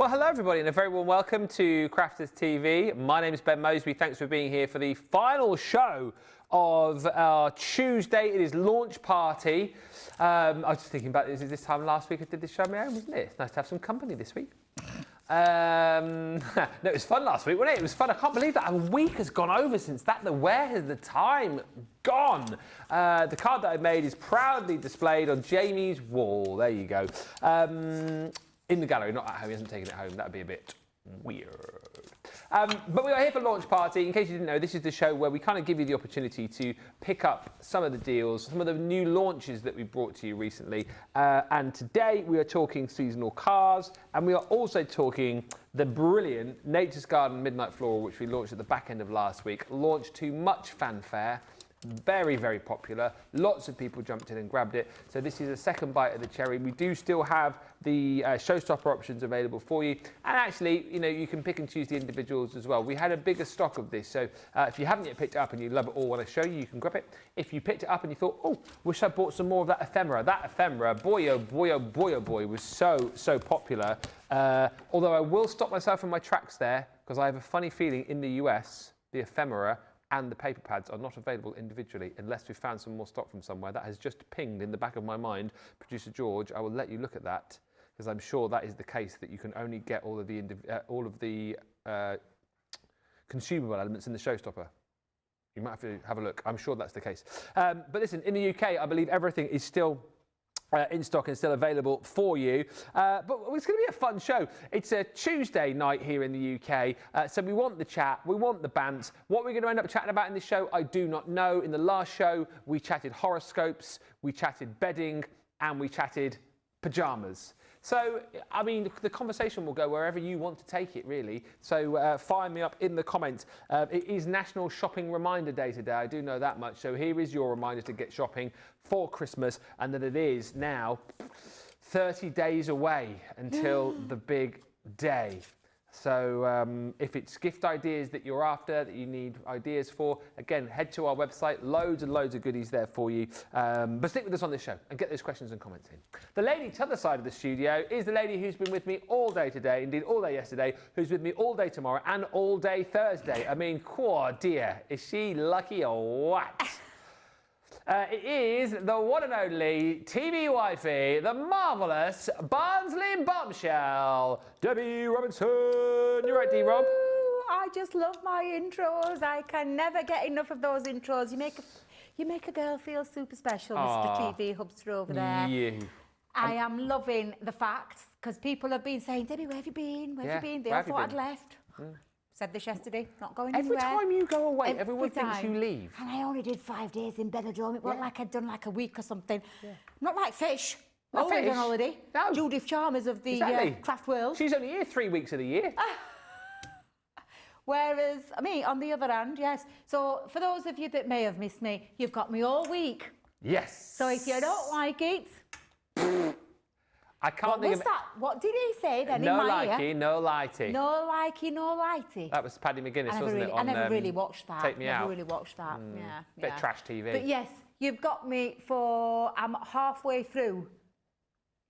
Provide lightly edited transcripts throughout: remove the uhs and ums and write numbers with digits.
Well, hello everybody and a very warm welcome to Crafters TV. My name is Ben Moseby. Thanks for being here for the final show of our Tuesday. It is launch party. I was just thinking about this time last week I did this show on my own, wasn't it? It's nice to have some company this week. No, it was fun last week, wasn't it? It was fun. I can't believe that a week has gone over since that. Where has the time gone? The card that I made is proudly displayed on Jamie's wall. There you go. In the gallery, not at home. He hasn't taken it home. That would be a bit weird. But we are here for launch party. In case you didn't know, this is the show where we kind of give you the opportunity to pick up some of the deals, some of the new launches that we brought to you recently. And today we are talking seasonal cars, and we are also talking the brilliant Nature's Garden Midnight Floral, which we launched at the back end of last week. Launched to much fanfare. Very, very popular. Lots of people jumped in and grabbed it. So this is a second bite of the cherry. We do still have the showstopper options available for you. And actually, you know, you can pick and choose the individuals as well. We had a bigger stock of this. So if you haven't yet picked it up and you love it all, want to show you, you can grab it. If you picked it up and you thought, oh, wish I bought some more of that ephemera. That ephemera, boy, oh boy, oh boy, oh boy, was so, so popular. Although I will stop myself in my tracks there because I have a funny feeling in the US, the ephemera and the paper pads are not available individually unless we found some more stock from somewhere. That has just pinged in the back of my mind. Producer George, I will let you look at that because I'm sure that is the case, that you can only get all of the consumable elements in the showstopper. You might have to have a look. I'm sure that's the case. But listen, in the UK, I believe everything is still in stock and still available for you. But it's going to be a fun show. It's a Tuesday night here in the UK, so we want the chat, we want the bants. What we're going to end up chatting about in this show, I do not know. In the last show, we chatted horoscopes, we chatted bedding, and we chatted pyjamas. So, I mean, the conversation will go wherever you want to take it, really. So fire me up in the comments. It is National Shopping Reminder Day today. I do know that much. So here is your reminder to get shopping for Christmas, and that it is now 30 days away until the big day. So if it's gift ideas that you're after, that you need ideas for, again, head to our website. Loads and loads of goodies there for you. But stick with us on this show and get those questions and comments in. The lady to the other side of the studio is the lady who's been with me all day today, indeed all day yesterday, who's with me all day tomorrow and all day Thursday. I mean, oh dear, is she lucky or what? It is the one and only TV wifey, the marvellous Barnsley bombshell, Debby Robinson. You're right, D-Rob. I just love my intros. I can never get enough of those intros. You make a girl feel super special, Mr. TV Hubster over there. Yeah. I am loving the fact, because people have been saying, Debbie, where have you been? Where have you been? They all thought I'd left. Said this yesterday, not going anywhere. Every time you go away, everyone thinks you leave. And I only did 5 days in Benidorm. It wasn't like I'd done like a week or something. Yeah. Not like Fish. Not Fish on holiday. No. Judith Chalmers of the craft world. She's only here 3 weeks of the year. Whereas me, on the other hand, yes. So for those of you that may have missed me, you've got me all week. Yes. So if you don't like it... I can't think of that? What did he say then no in my likey, ear? no lighty. No likey, no lighty. That was Paddy McGuinness, wasn't it? I never really watched that. Take Me Out. Never really watched that. Yeah. Bit of trash TV. But yes, you've got me for... I'm halfway through.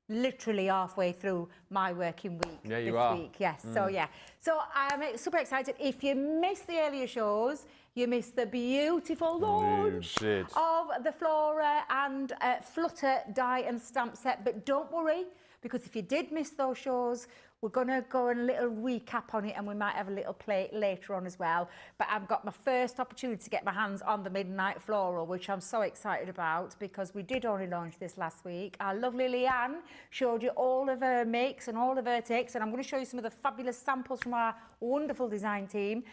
Literally halfway through my working week this week. Yes. So yeah. So I'm super excited. If you missed the earlier shows, you missed the beautiful launch of the Floral and Flutter die and stamp set. But don't worry, because if you did miss those shows, we're going to go a little recap on it, and we might have a little play later on as well. But I've got my first opportunity to get my hands on the Midnight Floral, which I'm so excited about because we did only launch this last week. Our lovely Leanne showed you all of her makes and all of her takes, and I'm going to show you some of the fabulous samples from our wonderful design team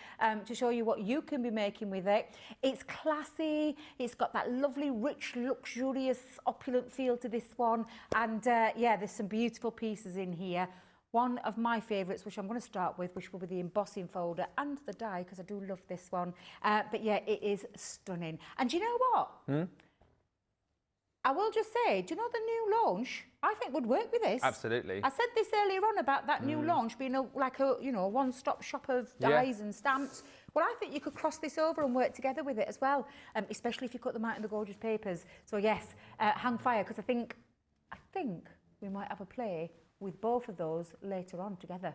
to show you what you can be making with it. It's classy, it's got that lovely, rich, luxurious, opulent feel to this one, and yeah, there's some beautiful pieces in here. One of my favourites, which I'm going to start with, which will be the embossing folder and the die, because I do love this one. But yeah, it is stunning. And do you know what? I will just say, do you know the new launch? I think would work with this. Absolutely. I said this earlier on about that new launch being like a one-stop shop of dies and stamps. Well, I think you could cross this over and work together with it as well, especially if you cut them out in the gorgeous papers. So yes, hang fire, because I think we might have a play with both of those later on together.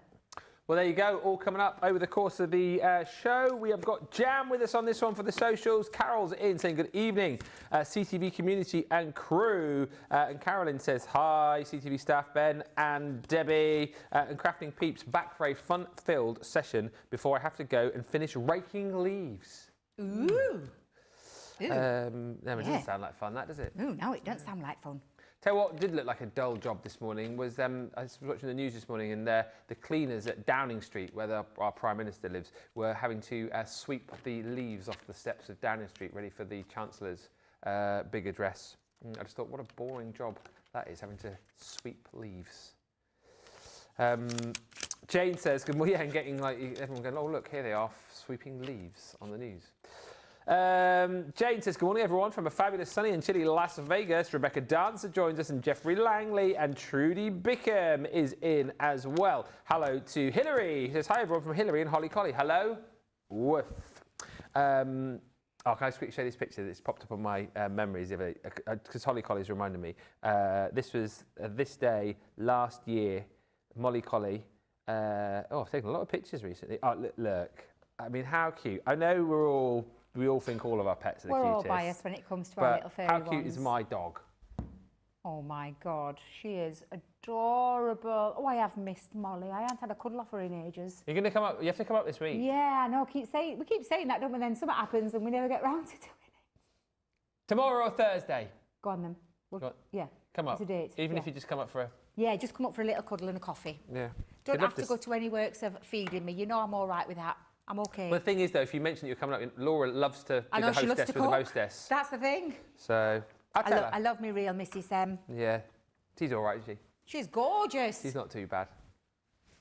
Well, there you go, all coming up over the course of the show. We have got Jam with us on this one for the socials. Carol's in saying good evening, CTV community and crew. And Carolyn says, hi, CTV staff, Ben and Debbie. And Crafting Peeps, back for a fun-filled session before I have to go and finish raking leaves. Ooh. It doesn't sound like fun, that, does it? Ooh, no, it doesn't sound like fun. Tell you what did look like a dull job this morning was, I was watching the news this morning, and the cleaners at Downing Street, where our Prime Minister lives, were having to sweep the leaves off the steps of Downing Street, ready for the Chancellor's big address. I just thought, what a boring job that is, having to sweep leaves. Jane says, good morning, and getting like everyone going, oh look, here they are, sweeping leaves on the news. Jane says, good morning everyone from a fabulous sunny and chilly Las Vegas. Rebecca Dancer joins us and Jeffrey Langley and Trudy Bickham is in as well. Hello to Hillary. She says, hi everyone from Hillary and Holly Collie. Hello. Woof. Can I quickly show this picture that's popped up on my memories of it? Because Holly Collie's reminded me. This was this day last year. Molly Collie. I've taken a lot of pictures recently. Oh, look. I mean, how cute. I know we all think all of our pets are the cutest. We're all biased when it comes to our little furry ones. How cute is my dog? Oh my God, she is adorable. Oh, I have missed Molly. I haven't had a cuddle off her in ages. You're going to come up, you have to come up this week. Yeah, I know, we keep saying that, don't we? Then something happens and we never get round to doing it. Tomorrow or Thursday? Go on then. Yeah. Come up. It's a date. Even if you just come up for a... Yeah, just come up for a little cuddle and a coffee. Yeah. Don't have to go to any works of feeding me. You know I'm all right with that. I'm okay. Well, the thing is, though, if you mention that you're coming up, Laura loves to be the hostess with the hostess. That's the thing. So, I love me real Mrs. M. Yeah. She's all right, isn't she? She's gorgeous. She's not too bad.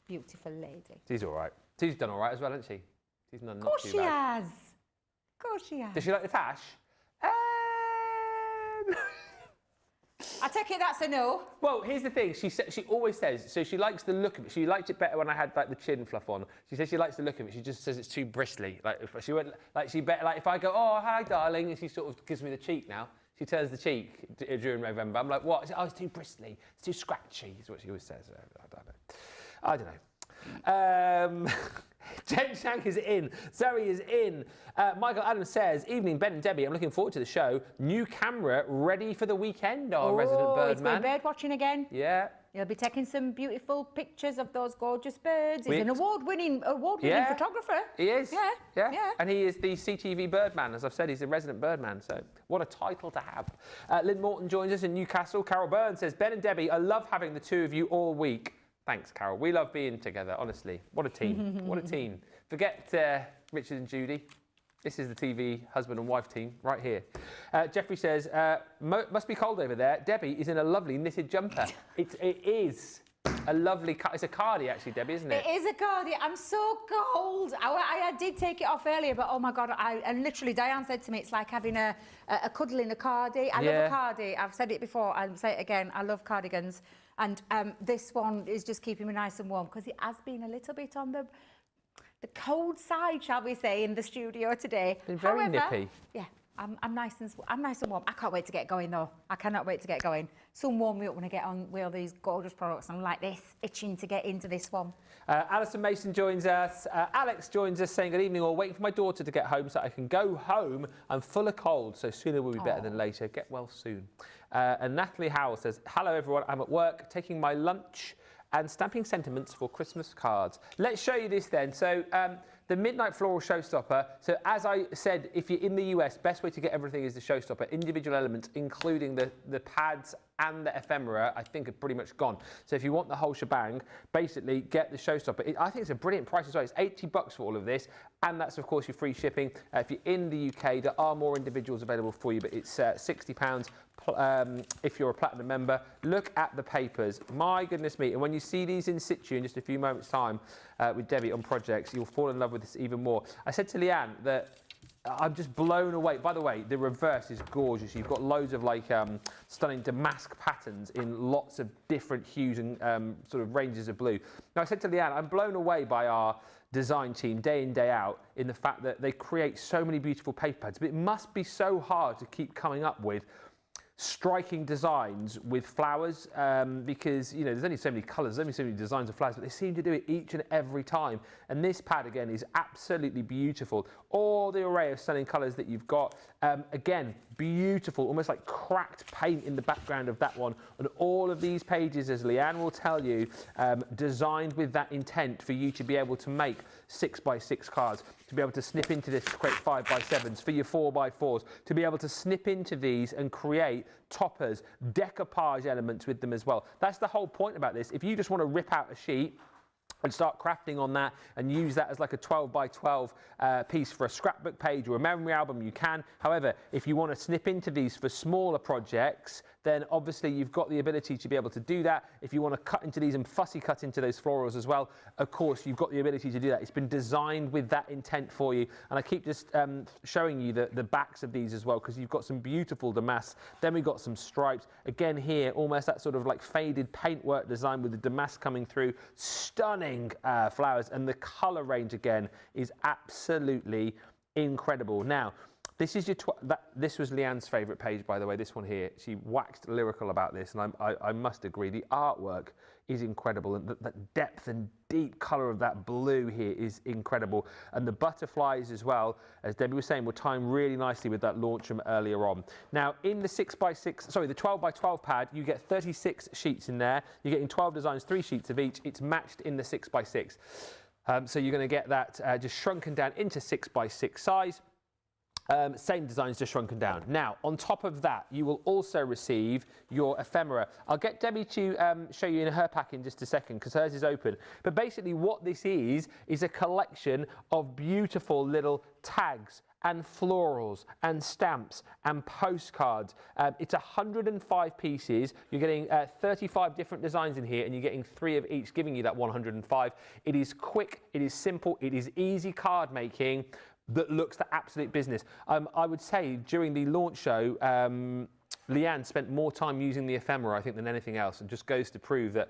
Beautiful lady. She's all right. She's done all right as well, hasn't she? She's not too bad. Of course she has. Of course she has. Does she like the tash? I take it that's a no. Well, here's the thing. She always says, so she likes the look of it. She liked it better when I had like the chin fluff on. She says she likes the look of it. She just says it's too bristly. Like if she went, like if I go, oh hi darling, and she sort of gives me the cheek now. She turns the cheek during November. I'm like, what? Oh, it's too bristly. It's too scratchy. Is what she always says. I don't know. Jen Shank is in. Zoe is in. Michael Adams says, evening, Ben and Debbie. I'm looking forward to the show. New camera ready for the weekend, our resident bird man. He's bird watching again. Yeah. He'll be taking some beautiful pictures of those gorgeous birds. He's an award-winning photographer. He is. Yeah. And he is the CTV Birdman. As I've said, he's a resident Birdman. So what a title to have. Lynn Morton joins us in Newcastle. Carol Byrne says, Ben and Debbie, I love having the two of you all week. Thanks, Carol. We love being together, honestly. What a team. What a team. Forget Richard and Judy. This is the TV husband and wife team right here. Jeffrey says, must be cold over there. Debbie is in a lovely knitted jumper. It is a lovely, it's a cardie actually, Debbie, isn't it? It is a cardie. I'm so cold. I did take it off earlier, but oh my God, and literally Diane said to me, it's like having a cuddle in a cardie. I love a cardie. I've said it before, I'll say it again. I love cardigans. And this one is just keeping me nice and warm because it has been a little bit on the cold side, shall we say, in the studio today. Been very nippy. Yeah, I'm nice and warm. I can't wait to get going though. I cannot wait to get going. Some warm me up when I get on with all these gorgeous products. I'm like this, itching to get into this one. Alison Mason joins us. Alex joins us saying, good evening all. Waiting for my daughter to get home so I can go home. I'm full of cold, so sooner will be better than later. Get well soon. And Natalie Howell says, hello everyone. I'm at work taking my lunch and stamping sentiments for Christmas cards. Let's show you this then. So the Midnight Floral Showstopper. So as I said, if you're in the US, best way to get everything is the Showstopper. Individual elements, including the pads and the ephemera, I think are pretty much gone. So if you want the whole shebang, basically get the Showstopper. I think it's a brilliant price as well. It's $80 for all of this. And that's, of course, your free shipping. If you're in the UK, there are more individuals available for you, but it's £60 if you're a platinum member. Look at the papers. My goodness me. And when you see these in situ in just a few moments' time with Debbie on projects, you'll fall in love with this even more. I said to Leanne that I'm just blown away. By the way, the reverse is gorgeous. You've got loads of like stunning damask patterns in lots of different hues and sort of ranges of blue. Now, I said to Leanne, I'm blown away by our design team day in, day out in the fact that they create so many beautiful paper pads, but it must be so hard to keep coming up with striking designs with flowers because, you know, there's only so many colours, there's only so many designs of flowers, but they seem to do it each and every time. And this pad, again, is absolutely beautiful. All the array of stunning colours that you've got, again, beautiful, almost like cracked paint in the background of that one. And all of these pages, as Leanne will tell you, designed with that intent for you to be able to make 6x6 cards, to be able to snip into this to create 5x7s, for your 4x4s, to be able to snip into these and create toppers, decoupage elements with them as well. That's the whole point about this. If you just want to rip out a sheet and start crafting on that and use that as like a 12x12 piece for a scrapbook page or a memory album, you can. However, if you want to snip into these for smaller projects, then obviously you've got the ability to be able to do that. If you want to cut into these and fussy cut into those florals as well, of course, you've got the ability to do that. It's been designed with that intent for you. And I keep just showing you the backs of these as well, because you've got some beautiful damask. Then we've got some stripes. Again here, almost that sort of like faded paintwork design with the damask coming through. Stunning flowers. And the colour range, again, is absolutely incredible. Now, this is your this was Leanne's favourite page, by the way, this one here. She waxed lyrical about this, and I must agree. The artwork is incredible, and that depth and deep colour of that blue here is incredible. And the butterflies as well, as Debbie was saying, will time really nicely with that launch from earlier on. Now, in the 6x6, sorry, the 12x12 pad, you get 36 sheets in there. You're getting 12 designs, 3 sheets of each. It's matched in the 6x6. So you're going to get that just shrunken down into 6x6 size. Same designs, just shrunken down. Now, on top of that, you will also receive your ephemera. I'll get Debbie to show you in her pack in just a second, because hers is open. But basically what this is a collection of beautiful little tags and florals and stamps and postcards. It's 105 pieces. You're getting 35 different designs in here, and you're getting 3 of each, giving you that 105. It is quick, it is simple, it is easy card making that looks the absolute business. I would say during the launch show, Leanne spent more time using the ephemera, I think, than anything else, and just goes to prove that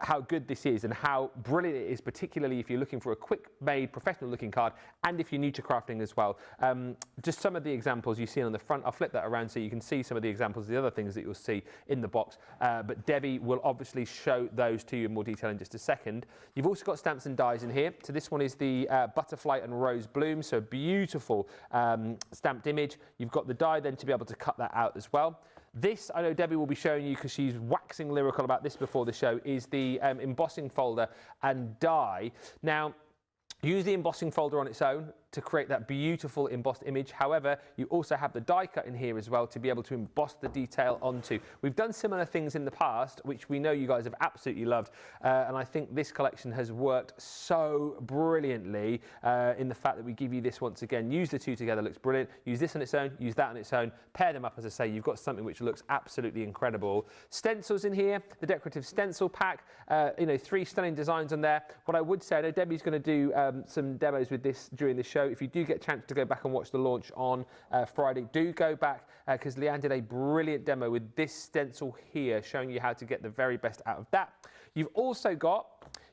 how good this is and how brilliant it is, particularly if you're looking for a quick-made, professional-looking card, and if you're new to crafting as well. Just some of the examples you see on the front. I'll flip that around so you can see some of the examples of the other things that you'll see in the box, but Debbie will obviously show those to you in more detail in just a second. You've also got stamps and dies in here. So this one is the butterfly and rose bloom, so beautiful stamped image. You've got the die then to be able to cut that out as well. This, I know Debbie will be showing you, because she's waxing lyrical about this before the show, is the embossing folder and die. Now, use the embossing folder on its own to create that beautiful embossed image. However, you also have the die cut in here as well to be able to emboss the detail onto. We've done similar things in the past, which we know you guys have absolutely loved, and I think this collection has worked so brilliantly in the fact that we give you this once again. Use the two together, looks brilliant. Use this on its own, use that on its own, pair them up, as I say, you've got something which looks absolutely incredible. Stencils in here, the decorative stencil pack, you know, 3 stunning designs on there. What I would say, I know Debbie's going to do some demos with this during the show. If you do get a chance to go back and watch the launch on Friday, do go back, because Leanne did a brilliant demo with this stencil here, showing you how to get the very best out of that. You've also got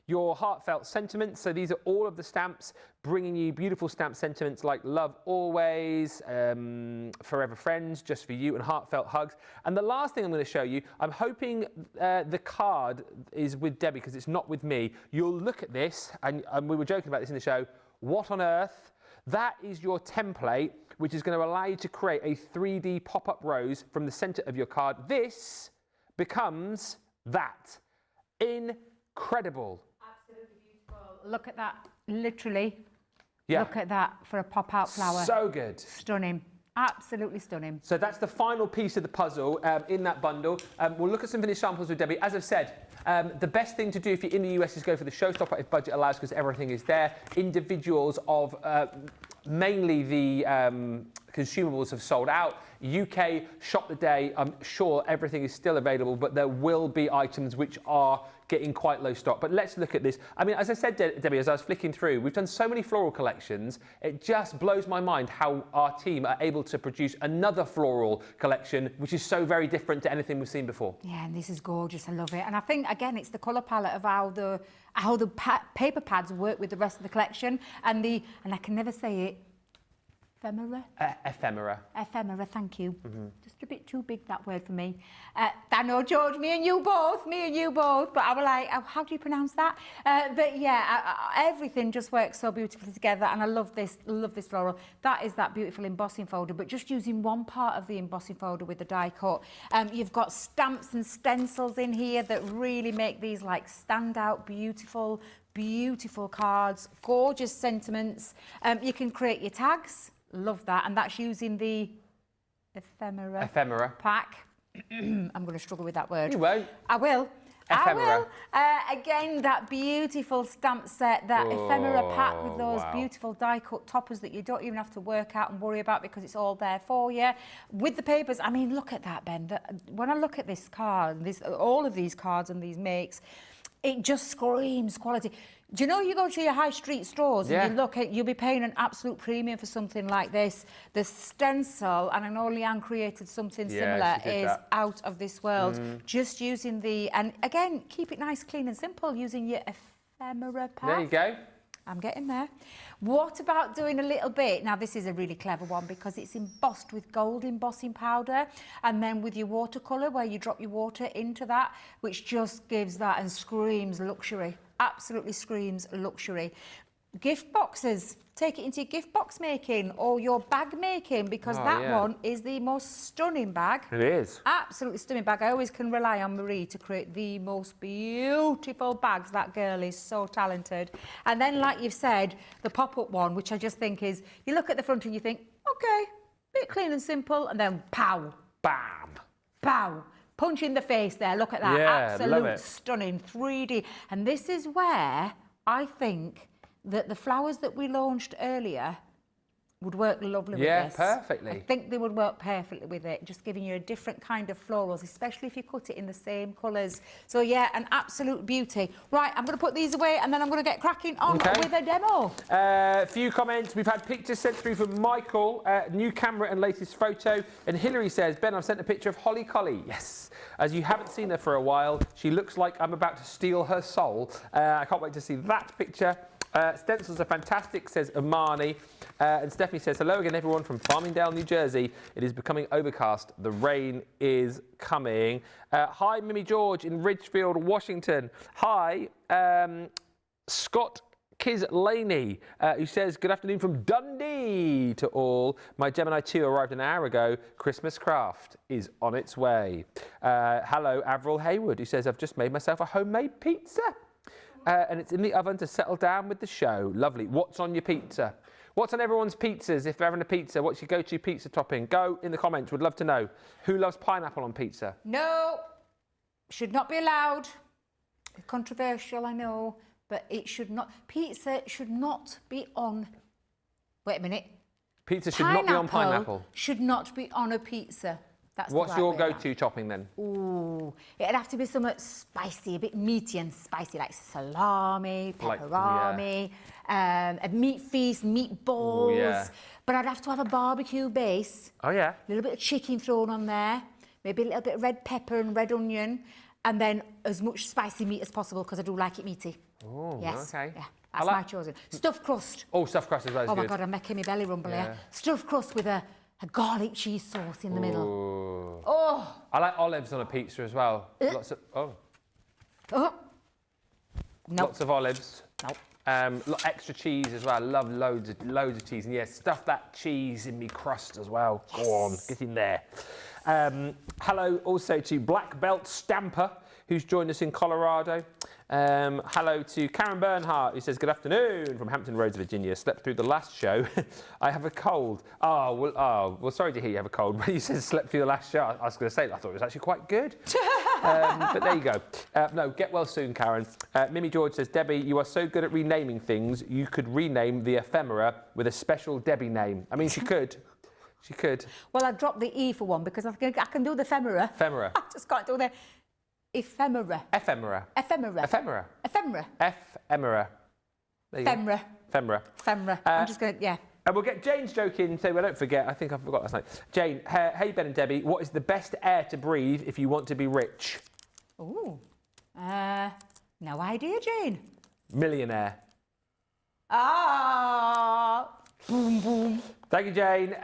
your heartfelt sentiments. So these are all of the stamps bringing you beautiful stamp sentiments like love always, forever friends, just for you, and heartfelt hugs. And the last thing I'm going to show you, I'm hoping the card is with Debbie, because it's not with me. You'll look at this, and we were joking about this in the show. What on earth? That is your template, which is going to allow you to create a 3D pop-up rose from the center of your card. This becomes that. Incredible. Absolutely beautiful. Look at that, literally. Yeah. Look at that for a pop-out flower. So good. Stunning. Absolutely stunning. So that's the final piece of the puzzle in that bundle. We'll look at some finished samples with Debbie. As I've said, the best thing to do if you're in the US is go for the showstopper if budget allows, because everything is there. Individuals of mainly the consumables have sold out. UK, shop the day. I'm sure everything is still available, but there will be items which are getting quite low stock. But let's look at this. I mean, as I said, Debbie, as I was flicking through, we've done so many floral collections. It just blows my mind how our team are able to produce another floral collection, which is so very different to anything we've seen before. Yeah, and this is gorgeous. I love it. And I think, again, it's the colour palette of how the paper pads work with the rest of the collection. And I can never say it, Ephemera? Ephemera. Ephemera, thank you. Just a bit too big, that word for me. I know, George, me and you both, but I was like, how do you pronounce that? But yeah, everything just works so beautifully together, and I love this floral. That is that beautiful embossing folder, but just using one part of the embossing folder with the die cut. You've got stamps and stencils in here that really make these like stand out, beautiful cards, gorgeous sentiments. You can create your tags. Love that, and that's using the ephemera pack. I'm going to struggle with that word. You won't. I will. Ephemera. I will. Again, that beautiful stamp set, that ephemera pack with those beautiful die-cut toppers that you don't even have to work out and worry about because it's all there for you. With the papers, I mean, look at that, Ben. When I look at this card, all of these cards and these makes, it just screams quality. Do you know, you go to your high street stores and you look at, you'll be paying an absolute premium for something like this. The stencil, and I know Leanne created something similar, is out of this world. Just using and again, keep it nice, clean and simple, using your ephemera pack. There you go. I'm getting there. What about doing a little bit? Now, this is a really clever one because it's embossed with gold embossing powder, and then with your watercolour, where you drop your water into that, which just gives that and screams luxury. Absolutely screams luxury. Gift boxes. Take it into your gift box making or your bag making, because that one is the most stunning bag. It is. Absolutely stunning bag. I always can rely on Marie to create the most beautiful bags. That girl is so talented. And then, like you've said, the pop-up one, which I just think is, you look at the front and you think, okay, bit clean and simple, and then pow. Bam. Pow. Punch in the face there. Look at that. Absolute stunning 3D. And this is where I think that the flowers that we launched earlier would work lovely with this. Yeah, perfectly. I think they would work perfectly with it, just giving you a different kind of florals, especially if you cut it in the same colours. So yeah, an absolute beauty. Right, I'm going to put these away and then I'm going to get cracking on with a demo. A few comments. We've had pictures sent through from Michael, new camera and latest photo. And Hilary says, Ben, I've sent a picture of Holly Collie. Yes. As you haven't seen her for a while, she looks like I'm about to steal her soul. I can't wait to see that picture. Stencils are fantastic, says Amani. And Stephanie says, hello again, everyone from Farmingdale, New Jersey. It is becoming overcast. The rain is coming. Hi, Mimi George in Ridgefield, Washington. Hi, Scott Kiz-Laney, who says, good afternoon from Dundee to all. My Gemini II arrived an hour ago. Christmas craft is on its way. Hello, Avril Hayward, who says, I've just made myself a homemade pizza. And it's in the oven to settle down with the show. Lovely. What's on your pizza? What's on everyone's pizzas if they're having a pizza? What's your go-to pizza topping? Go in the comments. Would love to know. Who loves pineapple on pizza? No. Should not be allowed. Controversial, I know. But it should not. Pizza should not be on. Wait a minute. Pizza should not be on pineapple. Should not be on a pizza. That's What's your go-to topping then? Ooh, it'd have to be somewhat spicy, a bit meaty and spicy, like salami, pepperoni, a meat feast, meatballs. Ooh, yeah. But I'd have to have a barbecue base. Oh, yeah. A little bit of chicken thrown on there, maybe a little bit of red pepper and red onion, and then as much spicy meat as possible, because I do like it meaty. Oh, yes. okay. Yeah, that's my chosen. Stuffed crust. Oh, stuffed crust as well is good. Oh, my God, I'm making my belly rumble here. Stuffed crust with a garlic cheese sauce in the middle. Oh! I like olives on a pizza as well. Lots of lots of olives. Extra cheese as well. I love loads of cheese. And yes, stuff that cheese in me crust as well. Yes. Go on, get in there. Hello also to Black Belt Stamper, who's joined us in Colorado. Hello to Karen Bernhardt, who says, good afternoon from Hampton Roads, Virginia. Slept through the last show. I have a cold. Well, sorry to hear you have a cold. When you said slept through the last show, I was going to say, I thought it was actually quite good. But there you go. No, get well soon, Karen. Mimi George says, Debbie, you are so good at renaming things, you could rename the ephemera with a special Debbie name. I mean, she could. She could. Well, I dropped the E for one because I can do the ephemera. Ephemera. I just can't do the ephemera. Ephemera. Ephemera. Ephemera. Ephemera. Ephemera. Ephemera. Ephemera. Ephemera. I'm just going to, yeah. And we'll get Jane's joke in, so we don't forget. I think I forgot last night. Jane, hey, Ben and Debbie, what is the best air to breathe if you want to be rich? Ooh. No idea, Jane. Millionaire. Ah. Boom, boom. Thank you, Jane.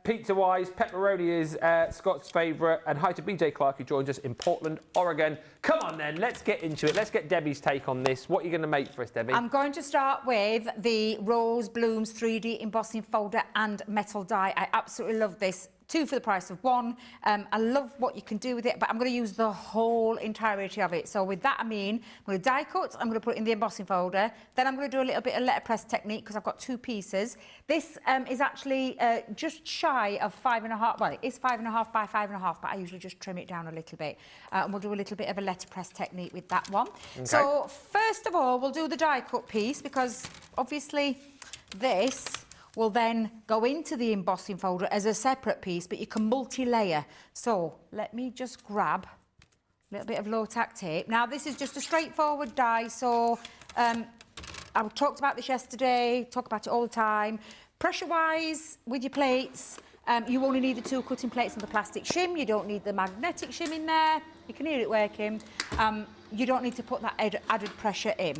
Pizza-wise, pepperoni is Scott's favourite. And hi to BJ Clark, who joins us in Portland, Oregon. Come on then, let's get into it. Let's get Debbie's take on this. What are you going to make for us, Debbie? I'm going to start with the Rose Blooms 3D embossing folder and metal die. I absolutely love this. 2 for the price of 1. I love what you can do with it, but I'm going to use the whole entirety of it. So with that, I mean, I'm going to die cut, I'm going to put it in the embossing folder, then I'm going to do a little bit of letterpress technique because I've got 2 pieces. This is actually just shy of 5.5, well, it is 5.5 by 5.5, but I usually just trim it down a little bit. And we'll do a little bit of a letterpress technique with that one. Okay. So first of all, we'll do the die cut piece because obviously this will then go into the embossing folder as a separate piece, but you can multi-layer. So let me just grab a little bit of low-tack tape. Now, this is just a straightforward die, so I talked about this yesterday, talk about it all the time. Pressure-wise, with your plates, you only need the 2 cutting plates and the plastic shim. You don't need the magnetic shim in there. You can hear it working. You don't need to put that added pressure in.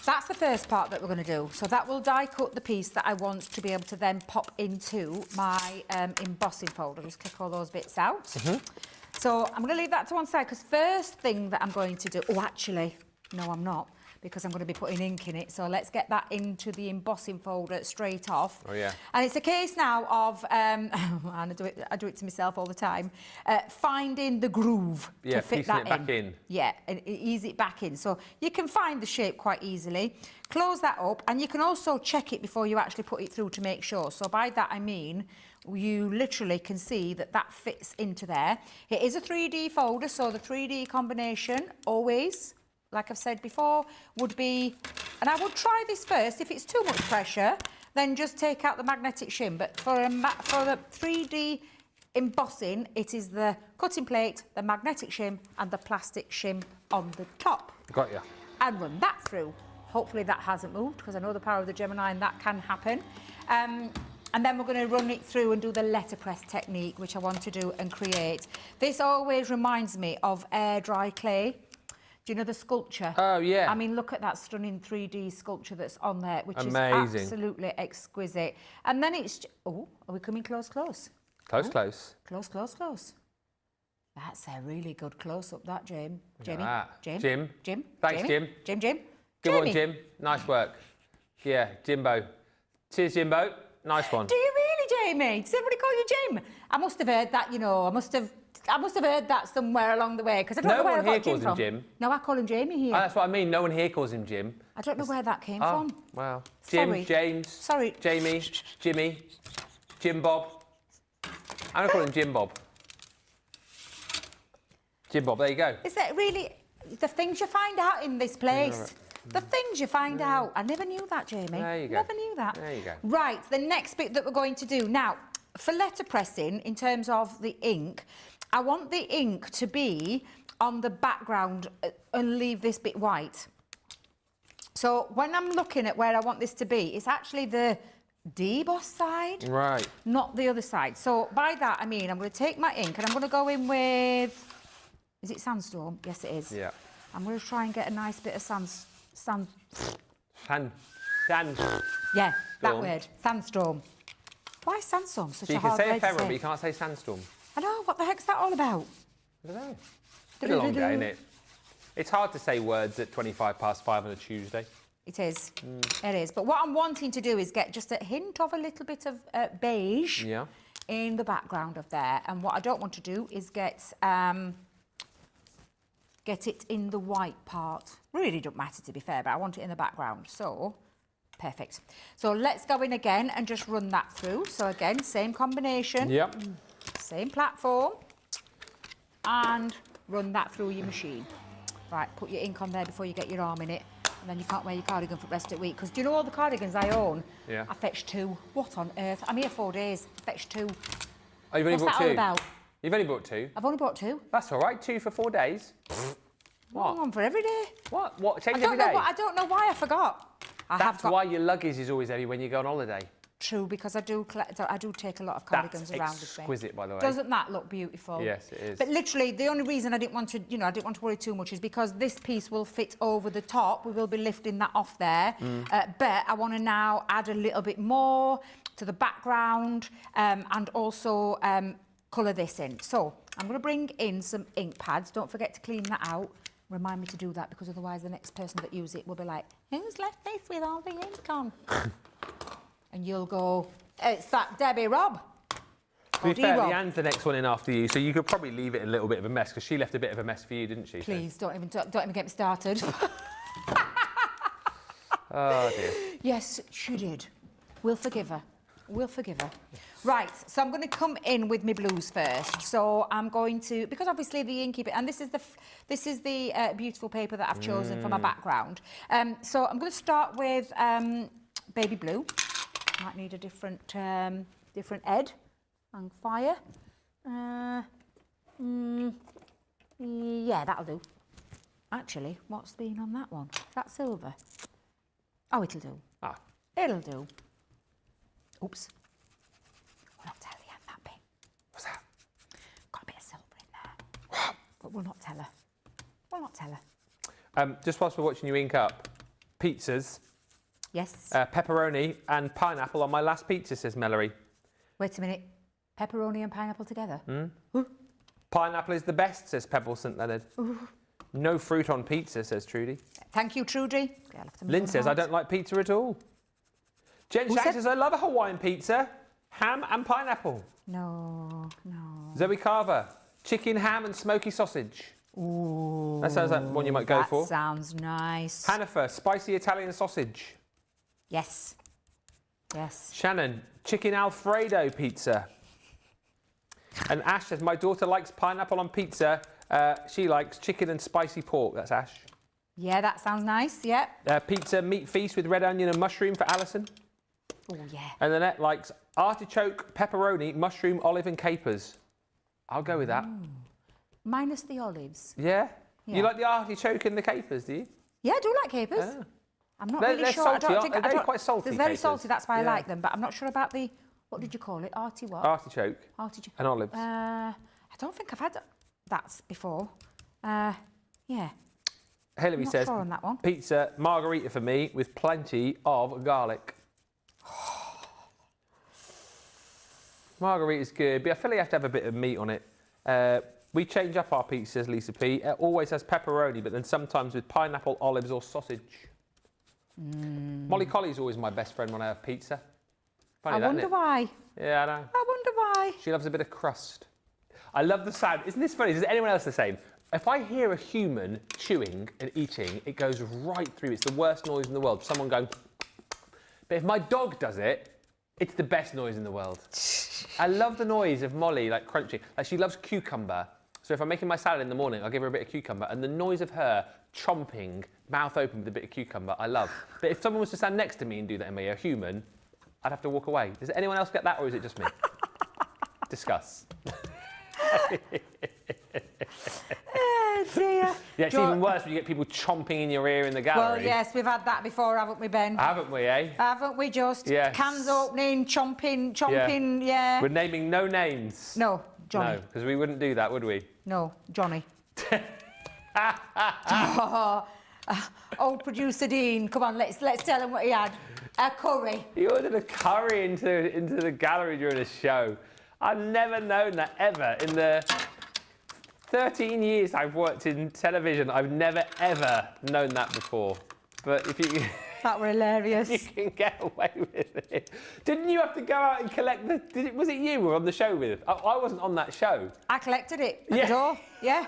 That's the first part that we're going to do. So that will die cut the piece that I want to be able to then pop into my embossing folder. Just click all those bits out. So I'm going to leave that to one side because first thing that I'm going to do... Oh, actually, no, I'm not, because I'm going to be putting ink in it. So let's get that into the embossing folder straight off. Oh, yeah. And it's a case now of, and I do it to myself all the time, finding the groove to fit that back in. Yeah, and ease it back in. So you can find the shape quite easily. Close that up, and you can also check it before you actually put it through to make sure. So by that I mean you literally can see that that fits into there. It is a 3D folder, so the 3D combination always, like I've said before, would be, and I would try this first. If it's too much pressure, then just take out the magnetic shim. But for the 3D embossing, it is the cutting plate, the magnetic shim, and the plastic shim on the top. Got you. And run that through. Hopefully that hasn't moved, because I know the power of the Gemini and that can happen. And then we're going to run it through and do the letterpress technique, which I want to do and create. This always reminds me of air dry clay. Do you know the sculpture? Oh, yeah. I mean, look at that stunning 3D sculpture that's on there, which amazing. Is absolutely exquisite. And then it's... Oh, are we coming close, close? Close, oh, close. Close, close, close. That's a really good close-up, that, Jim. Jamie. Jim. Jim. Thanks, Jim. Jim. Good one, Jim. Nice work. Yeah, Jimbo. Cheers, Jimbo. Nice one. Do you really, Jamie? Does everybody call you Jim? I must have heard that, you know. I must have heard that somewhere along the way, because I don't know where I got Jim from. No one here calls him Jim. No, I call him Jamie here. Oh, that's what I mean. No one here calls him Jim. I don't know where that came from. Wow. Jim, Sorry. James, Sorry. Jamie, Jimmy, Jim Bob. I'm going to call him Jim Bob. Jim Bob, there you go. Is that really the things you find out in this place? The things you find out. I never knew that, Jamie. There you go. Never knew that. There you go. Right, the next bit that we're going to do. Now, for letterpressing, in terms of the ink, I want the ink to be on the background and leave this bit white. So when I'm looking at where I want this to be, it's actually the deboss side. Right. Not the other side. So by that, I mean, I'm going to take my ink and I'm going to go in with... Is it Sandstorm? Yes, it is. Yeah. I'm going to try and get a nice bit of sand. Yeah, that word. Sandstorm. Why is sandstorm such a hard word to say? You can say ephemeral, but you can't say sandstorm. I know. What the heck's that all about? I don't know. It's been a long day, isn't it? It's hard to say words at 5:25 on a Tuesday. It is. It is. But what I'm wanting to do is get just a hint of a little bit of beige in the background of there. And what I don't want to do is get it in the white part. Really don't matter, to be fair, but I want it in the background. So, perfect. So let's go in again and just run that through. So again, same combination. Yep. Same platform. And run that through your machine. Right, put your ink on there before you get your arm in it. And then you can't wear your cardigan for the rest of the week. Because do you know all the cardigans I own? Yeah. I fetched 2. What on earth? I'm here 4 days. I fetched 2. Oh, you've only What's bought that 2? all about? You've only bought 2? I've only bought 2. That's all right. 2 for 4 days. What? One for every day. What? Change every day? I don't know why I forgot. That's why your luggage is always heavy when you go on holiday. True, because I do take a lot of cardigans around with me. That's exquisite, by the way. Doesn't that look beautiful? Yes, it is. But literally, the only reason I didn't want to worry too much is because this piece will fit over the top. We will be lifting that off there. But I want to now add a little bit more to the background and also colour this in. So I'm going to bring in some ink pads. Don't forget to clean that out. Remind me to do that, because otherwise the next person that uses it will be like, who's left this with all the ink on? And you'll go, it's that Debbie Rob. To be fair, Leanne's the next one in after you, so you could probably leave it a little bit of a mess, because she left a bit of a mess for you, didn't she? Please, don't even get me started. Oh dear. Yes, she did. We'll forgive her. We'll forgive her. Right, so I'm going to come in with my blues first. So I'm going to, because obviously the inky bit, and this is the beautiful paper that I've chosen for my background. So I'm going to start with baby blue. Might need a different head and fire. Yeah, that'll do. Actually, what's been on that one? Is that silver? Oh, it'll do. Ah. It'll do. Oops. We'll not tell Leanne that bit. What's that? Got a bit of silver in there. But we'll not tell her. We'll not tell her. Just whilst we're watching you ink up, pizzas. Yes. Pepperoni and pineapple on my last pizza, says Mallory. Wait a minute. Pepperoni and pineapple together? Pineapple is the best, says Pebble St Leonard. No fruit on pizza, says Trudy. Thank you, Trudy. Lynn says, I don't like pizza at all. Jen Shack says, I love a Hawaiian pizza. Ham and pineapple. No. Zoe Carver, chicken, ham and smoky sausage. Ooh. That sounds like one you might go for. That sounds nice. Hanifer, spicy Italian sausage. Yes. Shannon, chicken Alfredo pizza. And Ash says, my daughter likes pineapple on pizza. She likes chicken and spicy pork. That's Ash. Yeah, that sounds nice, yeah. Pizza meat feast with red onion and mushroom for Alison. Oh, yeah. And Annette likes artichoke, pepperoni, mushroom, olive and capers. I'll go with that. Minus the olives. Yeah? You like the artichoke and the capers, do you? Yeah, I do like capers. Oh. I'm not They're really sure. salty, I don't aren't think they? They're quite salty, They're very capers. salty, that's why I Yeah. like them. But I'm not sure about the, what did you call it? Arty what? Artichoke Artichoke. and olives. I don't think I've had that before. Yeah. Hillary not says, sure on that one. pizza margarita for me with plenty of garlic. Margarita's good, but I feel like you have to have a bit of meat on it. We change up our pizzas, Lisa P. It always has pepperoni, but then sometimes with pineapple, olives or sausage. Molly Colley's always my best friend when I have pizza. Funny I that, wonder isn't it? why. Yeah, I know. I wonder why. She loves a bit of crust. I love the sound. Isn't this funny? Is anyone else the same? If I hear a human chewing and eating, it goes right through. It's the worst noise in the world. Someone going... But if my dog does it, it's the best noise in the world. I love the noise of Molly, like crunching. Like she loves cucumber. So if I'm making my salad in the morning, I'll give her a bit of cucumber. And the noise of her chomping, mouth open with a bit of cucumber, I love. But if someone was to stand next to me and do that in me, a human, I'd have to walk away. Does anyone else get that, or is it just me? Discuss. Oh dear. Yeah, it's even worse when you get people chomping in your ear in the gallery. Well, yes, we've had that before, haven't we, Ben? Haven't we, eh? Haven't we just? Yes. Cans opening, chomping, yeah. We're naming no names. No, Johnny. No, because we wouldn't do that, would we? No, Johnny. Old producer Dean, come on, let's tell him what he had. A curry. He ordered a curry into the gallery during a show. I've never known that ever. In the 13 years I've worked in television, I've never ever known that before. But if you... That were hilarious. You can get away with it. Didn't you have to go out and collect the... was it you who were on the show with? I wasn't on that show. I collected it at the door, yeah.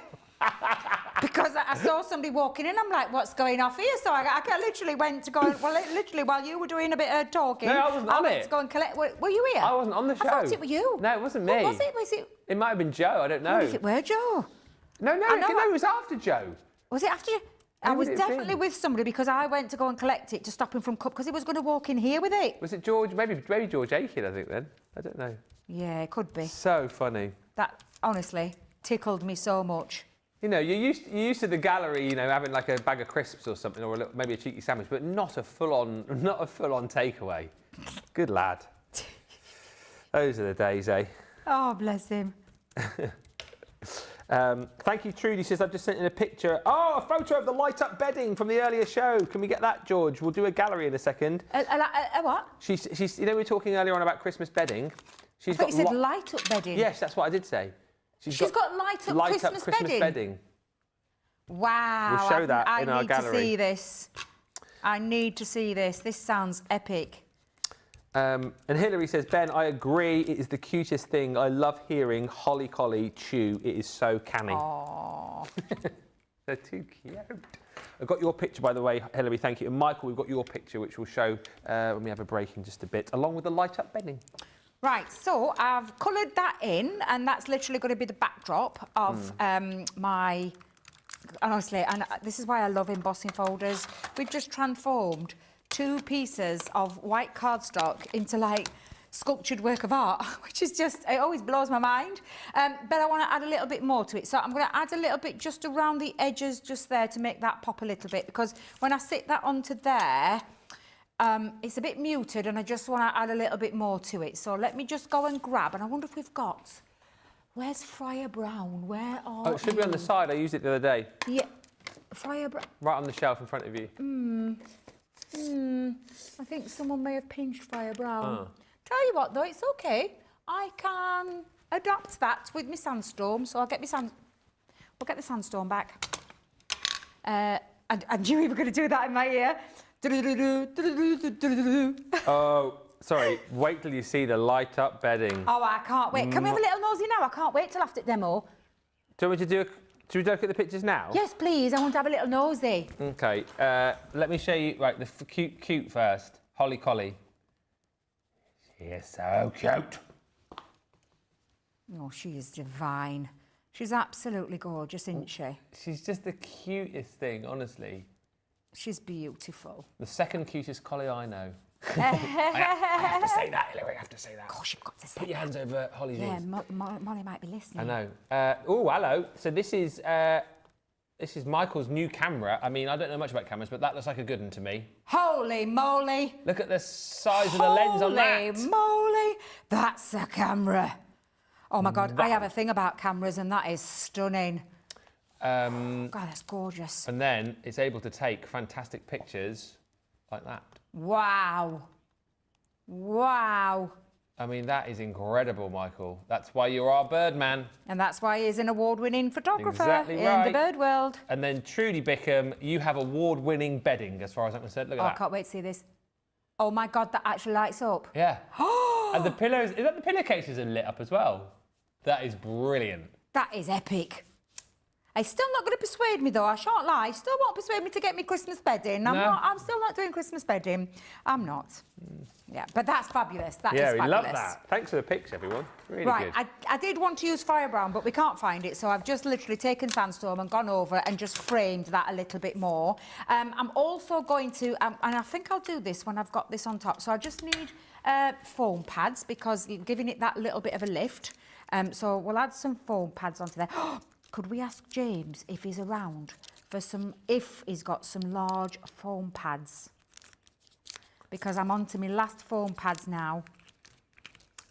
Because I saw somebody walking in, I'm like, what's going off here? So I literally went to go, literally while you were doing a bit of talking. No, I wasn't on went it. to go and collect, were you here? I wasn't on the show. I thought it were you. No, it wasn't me. What was it? It might have been Joe, I don't know. What if it were Joe? No, it was after Joe. Was it after you? I was definitely with somebody because I went to go and collect it to stop him from because he was going to walk in here with it. Was it George? Maybe George Aiken, I think then. I don't know. Yeah, it could be. So funny. That honestly tickled me so much. You know, you're used to the gallery, you know, having like a bag of crisps or something, or maybe a cheeky sandwich, but not a full-on takeaway. Good lad. Those are the days, eh? Oh, bless him. Thank you, Trudy says, I've just sent in a picture. Oh, a photo of the light-up bedding from the earlier show. Can we get that, George? We'll do a gallery in a second. What? She's, you know, we were talking earlier on about Christmas bedding. I thought you said light-up bedding. Yes, that's what I did say. She's got light-up Christmas bedding. Wow. We'll show that in our gallery. I need to see this. I need to see this. This sounds epic. And Hilary says, Ben, I agree. It is the cutest thing. I love hearing Holly Collie chew. It is so canny. Aww. They're too cute. I've got your picture, by the way, Hilary. Thank you. And Michael, we've got your picture, which we'll show when we have a break in just a bit, along with the light-up bedding. Right, so I've coloured that in, and that's literally going to be the backdrop of my... Honestly, and this is why I love embossing folders. We've just transformed 2 pieces of white cardstock into like sculptured work of art, which is just, it always blows my mind. But I want to add a little bit more to it. So I'm going to add a little bit just around the edges just there to make that pop a little bit, because when I sit that onto there, it's a bit muted and I just want to add a little bit more to it. So let me just go and grab, and I wonder if we've got... Where's Friar Brown? Where are Oh, it should be on the side. I used it the other day. Yeah. Friar Brown. Right on the shelf in front of you. I think someone may have pinched Friar Brown. Tell you what, though, it's okay. I can adapt that with my sandstorm. So I'll get my we'll get the sandstorm back. And you were going to do that in my ear. Oh. Sorry, wait till you see the light-up bedding. Oh, I can't wait. Can we have a little nosy now? I can't wait till after demo. Do you want me to do we look at the pictures now? Yes, please. I want to have a little nosy. Okay, let me show you, right, the cute first. Holly Collie. She is so cute. Oh, she is divine. She's absolutely gorgeous, isn't she? She's just the cutest thing, honestly. She's beautiful. The second cutest collie I know. I have to say that, Hilary. I have to say that. Of course, you've got to say Put your hands over Holly's ears. Yeah, Molly might be listening. I know. Oh, hello. So this is Michael's new camera. I mean, I don't know much about cameras, but that looks like a good one to me. Holy moly! Look at the size of the lens on that. Holy moly! That's a camera. Oh my God, wow. I have a thing about cameras, and that is stunning. God, that's gorgeous. And then it's able to take fantastic pictures like that. Wow. Wow. I mean, that is incredible, Michael. That's why you're our bird man. And that's why he's an award-winning photographer exactly in the bird world. And then Trudy Bickham, you have award-winning bedding, as far as I'm concerned. Look at that. I can't wait to see this. Oh my God, that actually lights up. Yeah. And the pillows, is that the pillowcases are lit up as well? That is brilliant. That is epic. It's still not going to persuade me, though. I shan't lie. Still won't persuade me to get me Christmas bedding. I'm still not doing Christmas bedding. I'm not. Yeah, but that's fabulous. That is fabulous. Yeah, we love that. Thanks for the picture, everyone. Really good. Right, I did want to use Fire Brown, but we can't find it, so I've just literally taken Sandstorm and gone over and just framed that a little bit more. I'm also going to, and I think I'll do this when I've got this on top, so I just need foam pads because you're giving it that little bit of a lift. So we'll add some foam pads onto there. Could we ask James if he's around for if he's got some large foam pads? Because I'm on to my last foam pads now.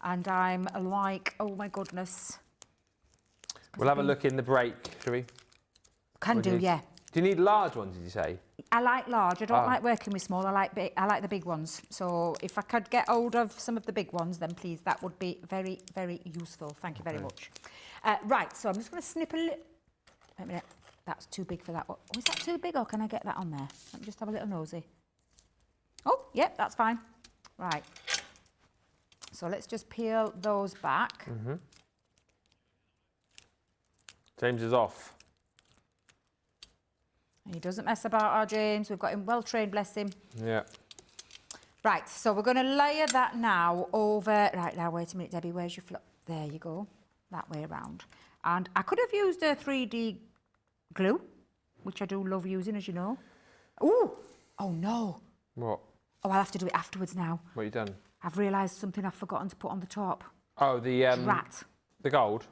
And I'm like, oh my goodness. We'll have a look in the break, shall we? Can do, yeah. Do you need large ones, did you say? I like large. I don't like working with small. I like the big ones. So if I could get hold of some of the big ones, then please, that would be very, very useful. Thank you very much. Right, so I'm just going to snip a little... Wait a minute. That's too big for that one. Oh, is that too big, or can I get that on there? Let me just have a little nosy. Oh, yep, that's fine. Right. So let's just peel those back. James is off. He doesn't mess about, our James. We've got him well trained, bless him. Yeah. Right, so we're going to layer that now over... Right, now, wait a minute, Debbie, where's your... There you go. That way around. And I could have used a 3D glue, which I do love using, as you know. Ooh! Oh, no. What? Oh, I'll have to do it afterwards now. What have you done? I've realised something I've forgotten to put on the top. Oh, the... Rat. The gold?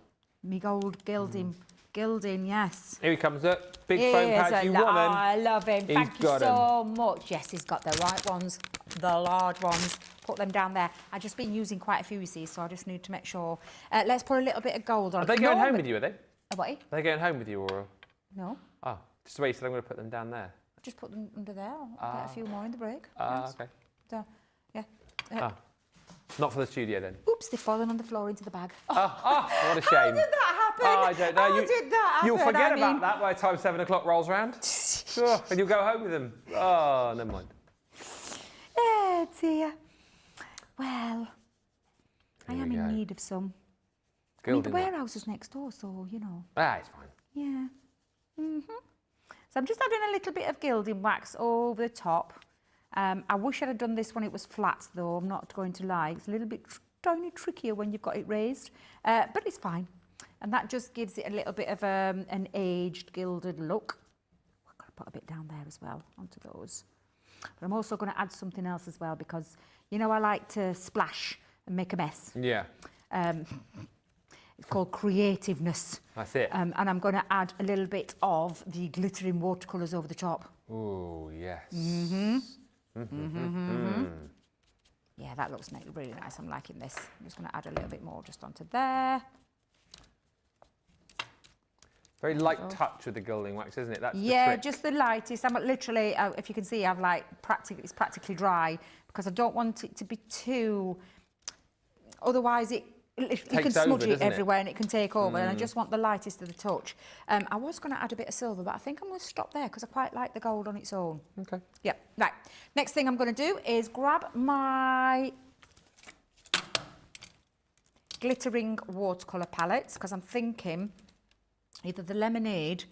Me gold gilding. Gilding, yes. Here he comes, up. Big foam pads. You want them. Oh, I love him. Thank you so much. Yes, he's got the right ones, the large ones. Put them down there. I've just been using quite a few, you see, so I just need to make sure. Let's put a little bit of gold on. Are they going home with you, are they? what? Are they going home with you, or? No. Oh, just wait. So I'm going to put them down there. Just put them under there. I'll get a few more in the break. Yes. Okay. So, yeah. Not for the studio then. Oops, they've fallen on the floor into the bag. What a shame. How did that happen? I don't know. How did that happen? You'll forget about that by the time 7 o'clock rolls around. And you'll go home with them. Oh, never mind. Oh dear. Well, I am in need of some. Gilding the warehouse is next door, so, you know. It's fine. Yeah. So I'm just adding a little bit of gilding wax over the top. I wish I'd have done this when it was flat, though. I'm not going to lie. It's a little bit tiny trickier when you've got it raised, but it's fine. And that just gives it a little bit of an aged, gilded look. I've got to put a bit down there as well onto those. But I'm also going to add something else as well because, you know, I like to splash and make a mess. Yeah. It's called creativeness. That's it. And I'm going to add a little bit of the glittering watercolours over the top. Oh, yes. Yeah, that looks really nice. I'm liking this. I'm just going to add a little bit more just onto there. Very light touch with the gilding wax, isn't it? That's the trick. Just the lightest. I'm literally, if you can see, I've it's practically dry because I don't want it to be too. Otherwise, you can smudge it everywhere and it can take over. And I just want the lightest of the touch. I was going to add a bit of silver, but I think I'm going to stop there because I quite like the gold on its own. Okay. Yeah. Right. Next thing I'm going to do is grab my glittering watercolour palettes because I'm thinking either the lemonade,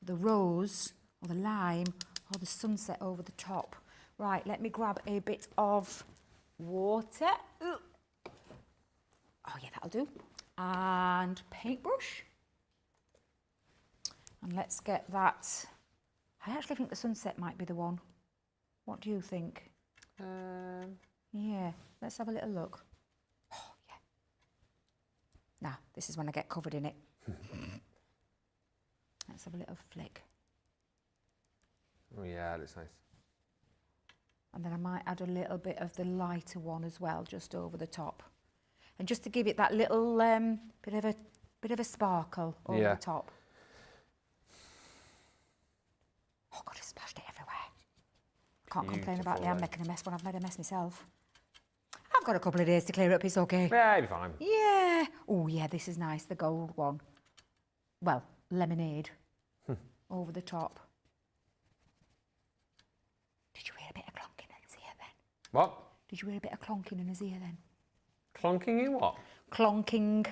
the rose, or the lime, or the sunset over the top. Right, let me grab a bit of water. Oh yeah, that'll do. And paintbrush. And let's get that. I actually think the sunset might be the one. What do you think? Yeah, let's have a little look. Oh, yeah. Now, this is when I get covered in it. Let's have a little flick. Oh yeah, that looks nice. And then I might add a little bit of the lighter one as well, just over the top. And just to give it that little bit of a sparkle over the top. Oh God, I splashed it everywhere. I can't complain about it. I'm making a mess when I've made a mess myself. I've got a couple of days to clear up, it's okay. Yeah, it'll be fine. Yeah. Oh yeah, this is nice, the gold one. Well, lemonade over the top. Did you hear a bit of clonking in his ear then? What? Did you hear a bit of clonking in his ear then? Clonking in what? Clonking,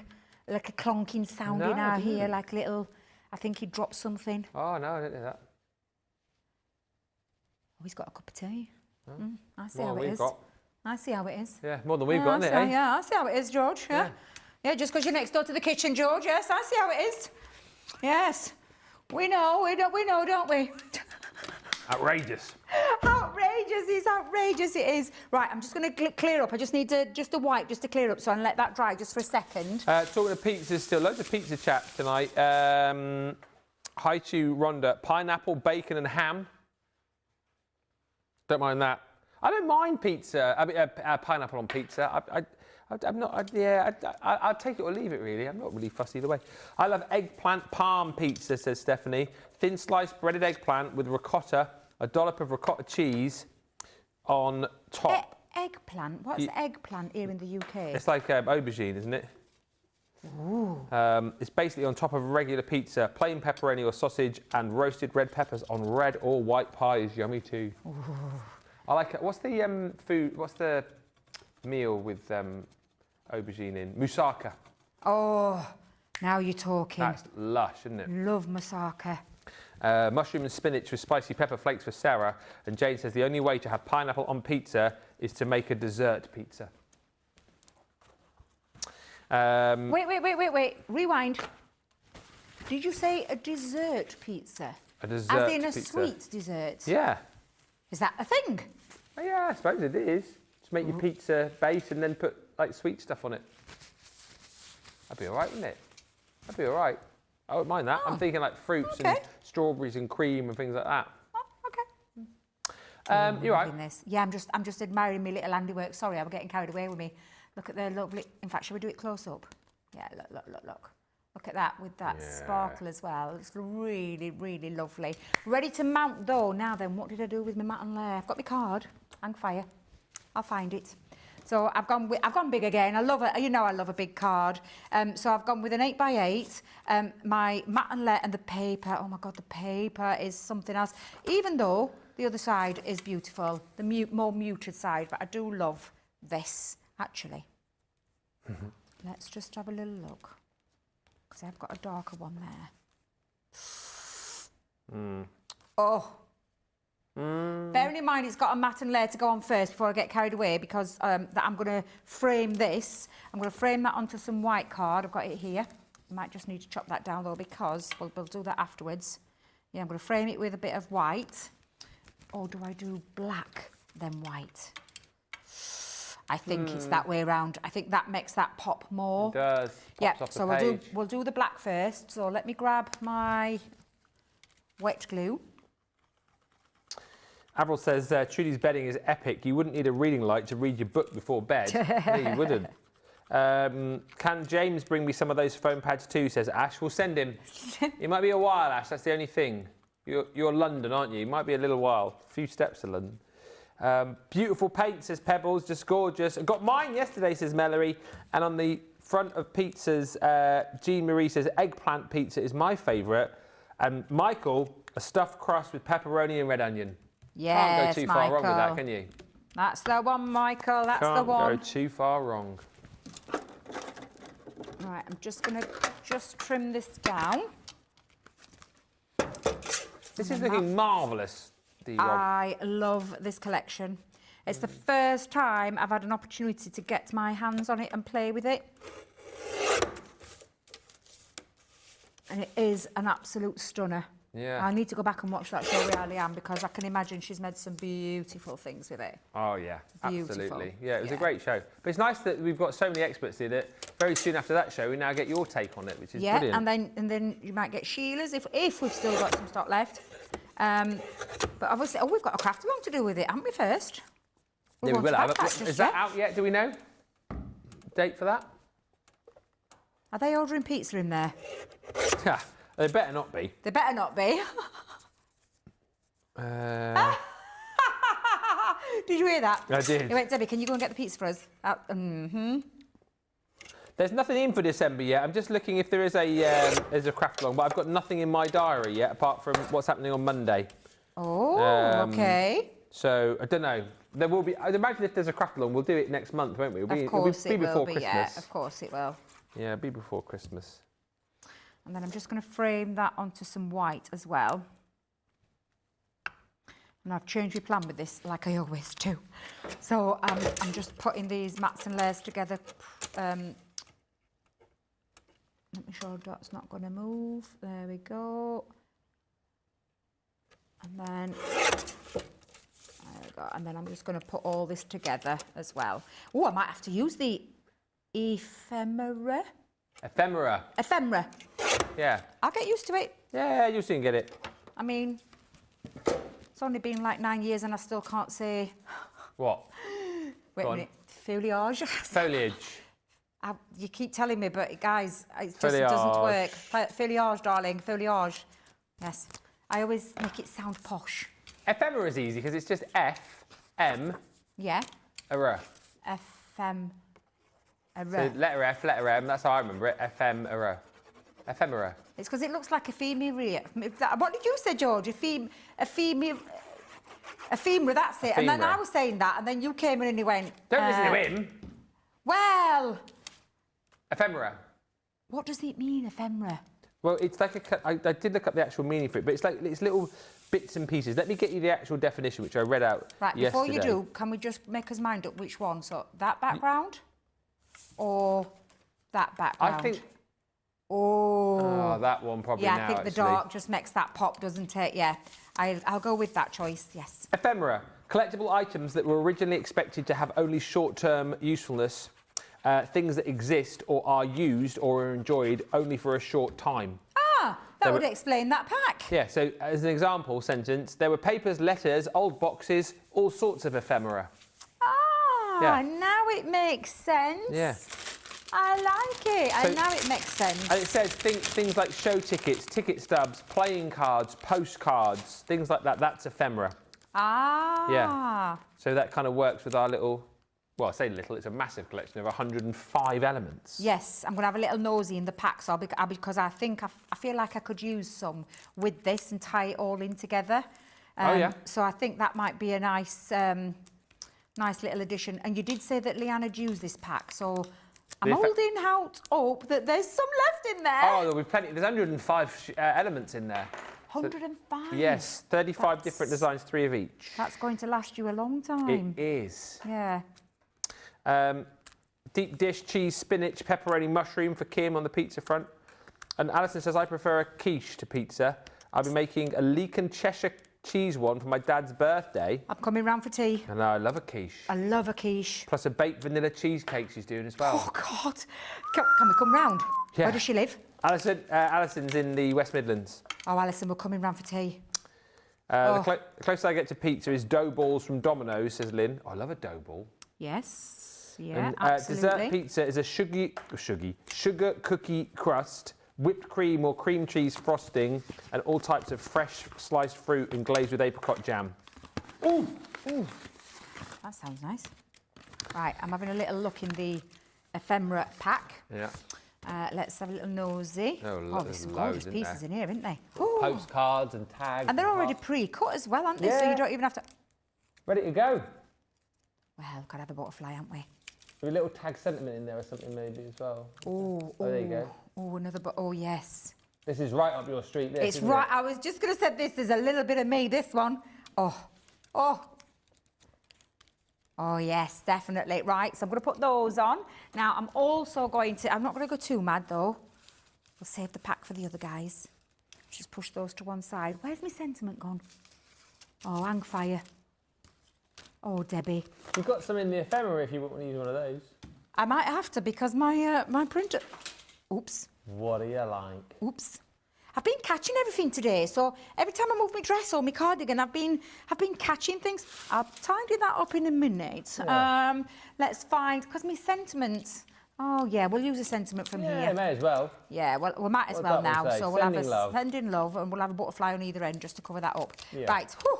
like a clonking sound in our ear, like little, I think he dropped something. Oh no, I didn't hear that. Oh, he's got a cup of tea. I see More how than it we've is. got. I see how it is. Yeah, more than we've got, isn't it, eh? Yeah, I see how it is, George. Yeah, yeah, just because you're next door to the kitchen, George. Yes, I see how it is. Yes, we know, don't we? Outrageous. Outrageous it is. Right, I'm just going to clear up. I just need just a wipe just to clear up, so I'll let that dry just for a second. Talking of pizzas still, loads of pizza chat tonight. Hi to Rhonda, pineapple, bacon and ham. Don't mind that. I don't mind pizza, I mean, pineapple on pizza. I'm not, I'll take it or leave it really. I'm not really fussy either way. I love eggplant parm pizza, says Stephanie. Thin sliced breaded eggplant with ricotta, a dollop of ricotta cheese on top. Eggplant? What's eggplant here in the UK? It's like aubergine, isn't it? Ooh. It's basically on top of regular pizza, plain pepperoni or sausage, and roasted red peppers on red or white pie is yummy too. Ooh. I like it. What's the food? What's the meal with aubergine in? Moussaka. Oh, now you're talking. That's lush, isn't it? Love moussaka. Mushroom and spinach with spicy pepper flakes for Sarah. And Jane says the only way to have pineapple on pizza is to make a dessert pizza. Wait. Rewind. Did you say a dessert pizza? A dessert As in a pizza. sweet dessert? Yeah. Is that a thing? Oh, yeah, I suppose it is. Just make your pizza base and then put like sweet stuff on it. That'd be all right, wouldn't it? That'd be all right. I wouldn't mind that. I'm thinking like fruits and strawberries and cream and things like that. Oh, okay. You're right. Yeah, I'm just admiring my little handiwork. Sorry, I'm getting carried away with me. Look at their lovely. In fact, shall we do it close up? Yeah, look. Look at that with that sparkle as well. It's really, really lovely. Ready to mount though. Now then, what did I do with my mat and layer? I've got my card. Hang fire. I'll find it. So I've gone big again. I love it. You know I love a big card. So I've gone with an 8x8. My mat and layer and the paper. Oh my God, the paper is something else. Even though the other side is beautiful, the more muted side, but I do love this actually. Let's just have a little look. Because I've got a darker one there. Oh. Bearing in mind it's got a matte and layer to go on first before I get carried away, because that I'm going to frame this. I'm going to frame that onto some white card. I've got it here. I might just need to chop that down though, because we'll do that afterwards. Yeah, I'm going to frame it with a bit of white. Or do I do black then white? I think it's that way around. I think that makes that pop more. It does. Yeah, so we'll do the black first. So let me grab my wet glue. Avril says, Trudy's bedding is epic. You wouldn't need a reading light to read your book before bed. No, you wouldn't. Can James bring me some of those foam pads too, says Ash. We'll send him. It might be a while, Ash. That's the only thing. You're London, aren't you? It might be a little while. A few steps to London. Beautiful paint, says Pebbles, just gorgeous. I got mine yesterday, says Mellory. And on the front of pizzas, Jean Marie says eggplant pizza is my favourite. And Michael, a stuffed crust with pepperoni and red onion. Yes, can't go too far wrong with that, can you? That's the one, Michael. That's the one. Can't go too far wrong. Right, I'm just going to trim this down. This is looking marvellous. I love this collection. It's the first time I've had an opportunity to get my hands on it and play with it. And it is an absolute stunner. Yeah. I need to go back and watch that show with Ali Ann, because I can imagine she's made some beautiful things with it. Oh, yeah, Beautiful. absolutely. Yeah, it was a great show. But it's nice that we've got so many experts in it. Very soon after that show, we now get your take on it, which is brilliant. and then you might get Sheila's if we've still got some stock left. But obviously, we've got a craft along to do with it, haven't we, first? Yeah, we will have. Is that out yet? Do we know? Date for that? Are they ordering pizza in there? Yeah, they better not be. They better not be. Did you hear that? I did. He went, Debbie, can you go and get the pizza for us? There's nothing in for December yet. I'm just looking if there is a craft along, but I've got nothing in my diary yet apart from what's happening on Monday. Oh, okay. So I don't know. There will be. I'd imagine if there's a craft along, we'll do it next month, won't we? Of course it will before be. Christmas. Yeah, of course it will. Yeah, be before Christmas. And then I'm just going to frame that onto some white as well. And I've changed my plan with this, like I always do. So I'm just putting these mats and layers together. Let me sure that's not going to move. There we go. And then, there we go. And then I'm just going to put all this together as well. Oh, I might have to use the ephemera. Ephemera. Ephemera. Yeah. I'll get used to it. Yeah, you'll soon get it. I mean, it's only been like 9 years and I still can't say... What? Wait a minute. Foliage. Foliage. You keep telling me, but guys, it just doesn't work. Foliage, darling. Foliage. Yes. I always make it sound posh. Ephemera is easy because it's just F-M... Yeah. Era. F-M... So letter F, letter M, that's how I remember it. Ephemera. Ephemera. It's because it looks like ephemera. What did you say, George? Ephemera, that's it. And then I was saying that, and then you came in and you went... Don't listen to him. Well... Ephemera. What does it mean, ephemera? Well, it's like I did look up the actual meaning for it, but it's little bits and pieces. Let me get you the actual definition, which I read out yesterday. Before you do, can we just make us mind up which one? So, that background or that background? I think... Oh, that one probably now, now, I think the dark just makes that pop, doesn't it? Yeah, I'll go with that choice, yes. Ephemera. Collectible items that were originally expected to have only short-term usefulness. Things that exist or are used or are enjoyed only for a short time. Ah, that would explain that pack. Yeah, so as an example sentence, there were papers, letters, old boxes, all sorts of ephemera. Ah, now it makes sense. Yeah. I like it. So, and now it makes sense. And it says things like show tickets, ticket stubs, playing cards, postcards, things like that. That's ephemera. Ah. Yeah. So that kind of works with our little, well, I say little, it's a massive collection of 105 elements. Yes, I'm going to have a little nosy in the pack because I think I feel like I could use some with this and tie it all in together. Oh, yeah. So I think that might be a nice little addition. And you did say that Leanne'd use this pack, so I'm holding out hope that there's some left in there. Oh, there'll be plenty. There's 105 elements in there. 105? So, yes, 35 different designs, 3 of each. That's going to last you a long time. It is. Yeah. Deep dish, cheese, spinach, pepperoni, mushroom for Kim on the pizza front. And Alison says, I prefer a quiche to pizza. I'll be making a leek and Cheshire cheese one for my dad's birthday. I'm coming round for tea. And I love a quiche. I love a quiche. Plus a baked vanilla cheesecake she's doing as well. Oh, God. Can we come round? Yeah. Where does she live? Alison's in the West Midlands. Oh, Alison, we're coming round for tea. The closest I get to pizza is dough balls from Domino's, says Lynn. Oh, I love a dough ball. Yes, yeah, And, absolutely. dessert pizza is a sugar cookie crust, whipped cream or cream cheese frosting, and all types of fresh sliced fruit and glazed with apricot jam. Ooh! Ooh. That sounds nice. Right, I'm having a little look in the ephemera pack. Yeah. Let's have a little nosy. Oh, there's some gorgeous pieces in here, isn't they? Postcards and tags. And they're already pre-cut as well, aren't they? Yeah. So you don't even have to... Ready to go. Well, we've got to have a butterfly, haven't we? With a little tag sentiment in there or something maybe as well. Oh, there you go. Oh, another oh, yes. This is right up your street, this, It's right. I was just going to say this is a little bit of me, this one. Oh, yes, definitely. Right, so I'm going to put those on. Now, I'm also going to... I'm not going to go too mad, though. We'll save the pack for the other guys. Just push those to one side. Where's my sentiment gone? Oh, hang fire. Oh, Debbie. We've got some in the ephemera if you want to use one of those. I might have to because my printer... Oops. What do you like? Oops. I've been catching everything today, so every time I move my dress or my cardigan, I've been catching things. I'll tidy that up in a minute. Yeah. Let's find, because my sentiments... Oh, yeah, we'll use a sentiment from here. Yeah, may as well. Yeah, well, we might as well now. So we'll have love. Sending love, and we'll have a butterfly on either end just to cover that up. Yeah. Right. Whew.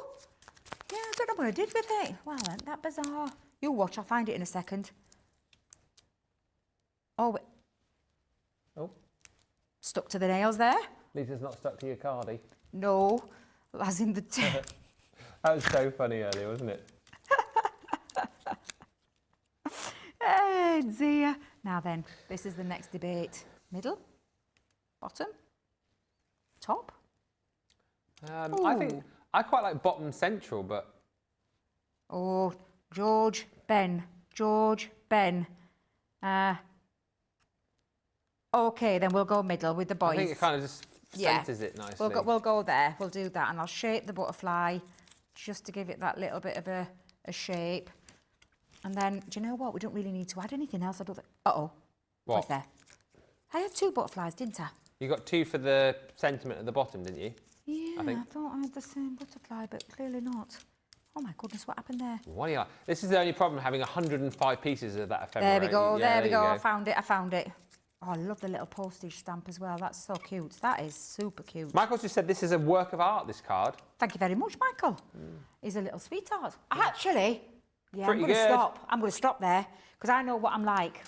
Yeah, I don't know what I did with it. Well, isn't that bizarre? You watch, I'll find it in a second. Oh, wait. Oh. Stuck to the nails there. At least it's not stuck to your cardi. No, as in the... That was so funny earlier, wasn't it? Hey, dear. Now then, this is the next debate. Middle? Bottom? Top? I quite like bottom central, but... Oh, George, Ben. Okay, then we'll go middle with the boys. I think it kind of just centres it nicely. We'll go there. We'll do that, and I'll shape the butterfly just to give it that little bit of a shape. And then, do you know what? We don't really need to add anything else. I don't think... Uh-oh. What's there? I had 2 butterflies, didn't I? You got 2 for the sentiment at the bottom, didn't you? Yeah, I thought I had the same butterfly, but clearly not. Oh my goodness, what happened there? What do you like? This is the only problem, having 105 pieces of that ephemera. There we go, yeah, there we go. I found it. Oh, I love the little postage stamp as well. That's so cute. That is super cute. Michael's just said this is a work of art, this card. Thank you very much, Michael. He's a little sweetheart. Actually, yeah, Pretty I'm going to good. stop. I'm going to stop there because I know what I'm like,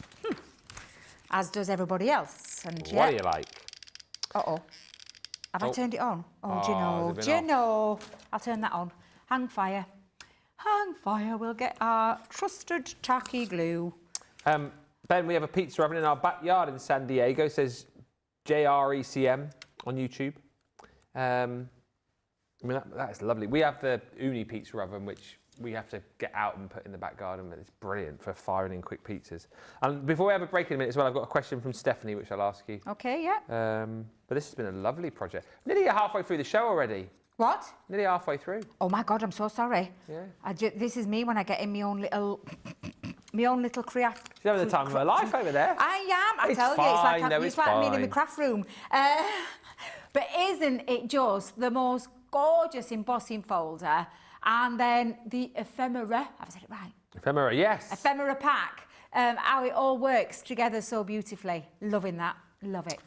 as does everybody else. And What do you like? Uh-oh. Have I turned it on? Oh, do it's you know? I'll turn that on. Hang fire. We'll get our trusted tacky glue. Ben, we have a pizza oven in our backyard in San Diego, says JRECM on YouTube. I mean, that's lovely. We have the Uni pizza oven, which we have to get out and put in the back garden. It's brilliant for firing in quick pizzas. And before we have a break in a minute as well, I've got a question from Stephanie, which I'll ask you. Okay, yeah. But this has been a lovely project. Nearly halfway through the show already. What? Nearly halfway through. Oh my God, I'm so sorry. Yeah. This is me when I get in my own little craft. She's having the time of her life over there. I am. I tell you, it's like I'm in my craft room. But isn't it just the most gorgeous embossing folder? And then the ephemera. Have I said it right? Ephemera, yes. Ephemera pack. how it all works together so beautifully. Loving that. Love it.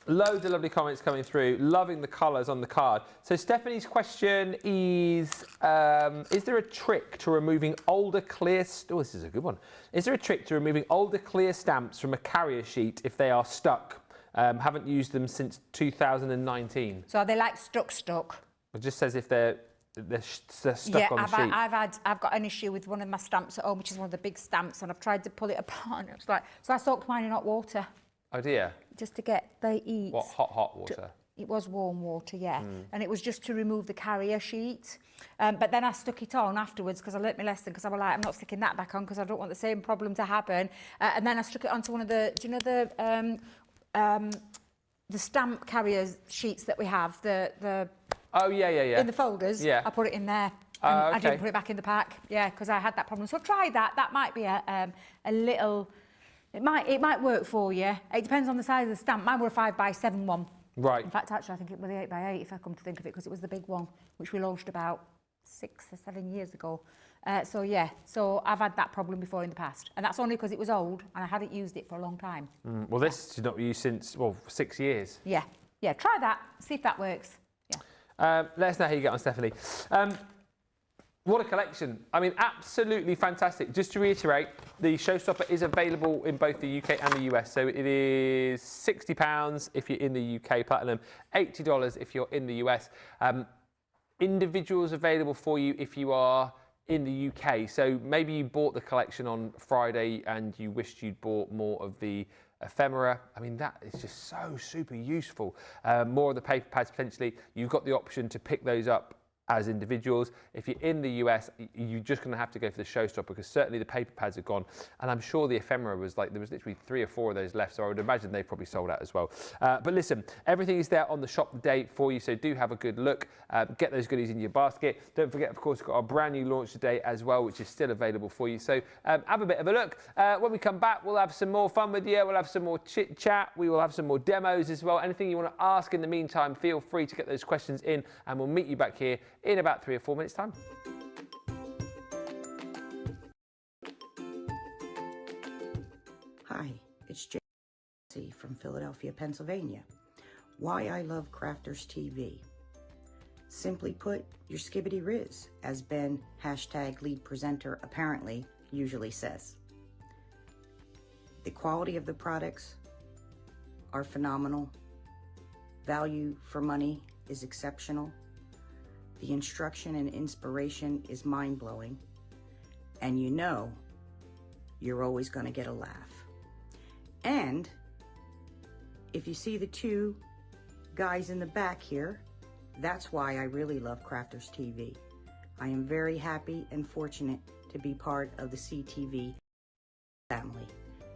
Loads of lovely comments coming through. Loving the colours on the card. So Stephanie's question is there a trick to removing older clear... Oh, this is a good one. Is there a trick to removing older clear stamps from a carrier sheet if they are stuck? Haven't used them since 2019. So are they like stuck? It just says if they're stuck on the sheet. I've got an issue with one of my stamps at home, which is one of the big stamps, and I've tried to pull it apart. And it's like, so I soaked mine in hot water. Oh dear. Just to get the heat. What, hot water? It was warm water, yeah. And it was just to remove the carrier sheet. But then I stuck it on afterwards because I learnt my lesson, because I was like, I'm not sticking that back on because I don't want the same problem to happen. And then I stuck it onto one of the, do you know the stamp carrier sheets that we have, the Oh, yeah. in the folders, yeah. I put it in there. And Okay. I didn't put it back in the pack, yeah, because I had that problem. So try that. That might be a little... It might work for you. It depends on the size of the stamp. Mine were a 5x7 one. Right. In fact, actually, I think it was the 8x8, if I come to think of it, because it was the big one, which we launched about 6 or 7 years ago. So yeah, so I've had that problem before in the past, and that's only because it was old and I hadn't used it for a long time. Well, this has not been used since 6 years. Yeah, try that. See if that works. Yeah. Let us know how you get on, Stephanie. What a collection. I mean, absolutely fantastic. Just to reiterate, the Showstopper is available in both the UK and the US. So it is £60 if you're in the UK Platinum, $80 if you're in the US. Individuals available for you if you are in the UK. So maybe you bought the collection on Friday and you wished you'd bought more of the ephemera. I mean, that is just so super useful. More of the paper pads potentially. You've got the option to pick those up as individuals. If you're in the US, you're just going to have to go for the Showstopper, because certainly the paper pads are gone, and I'm sure the ephemera was like, there was literally 3 or 4 of those left, so I would imagine they probably sold out as well. But listen, everything is there on the shop today for you, so do have a good look. Get those goodies in your basket. Don't forget, of course, we've got our brand new launch today as well, which is still available for you, so have a bit of a look. When we come back, we'll have some more fun with you. We'll have some more chit chat. We will have some more demos as well. Anything you want to ask in the meantime, feel free to get those questions in, and we'll meet you back here in about 3 or 4 minutes time. Hi, it's Jessie from Philadelphia, Pennsylvania. Why I love Crafters TV. Simply put, your skibbity riz, as Ben #lead presenter apparently usually says. The quality of the products are phenomenal. Value for money is exceptional. The instruction and inspiration is mind-blowing. And you know you're always going to get a laugh. And if you see the 2 guys in the back here, that's why I really love Crafters TV. I am very happy and fortunate to be part of the CTV family.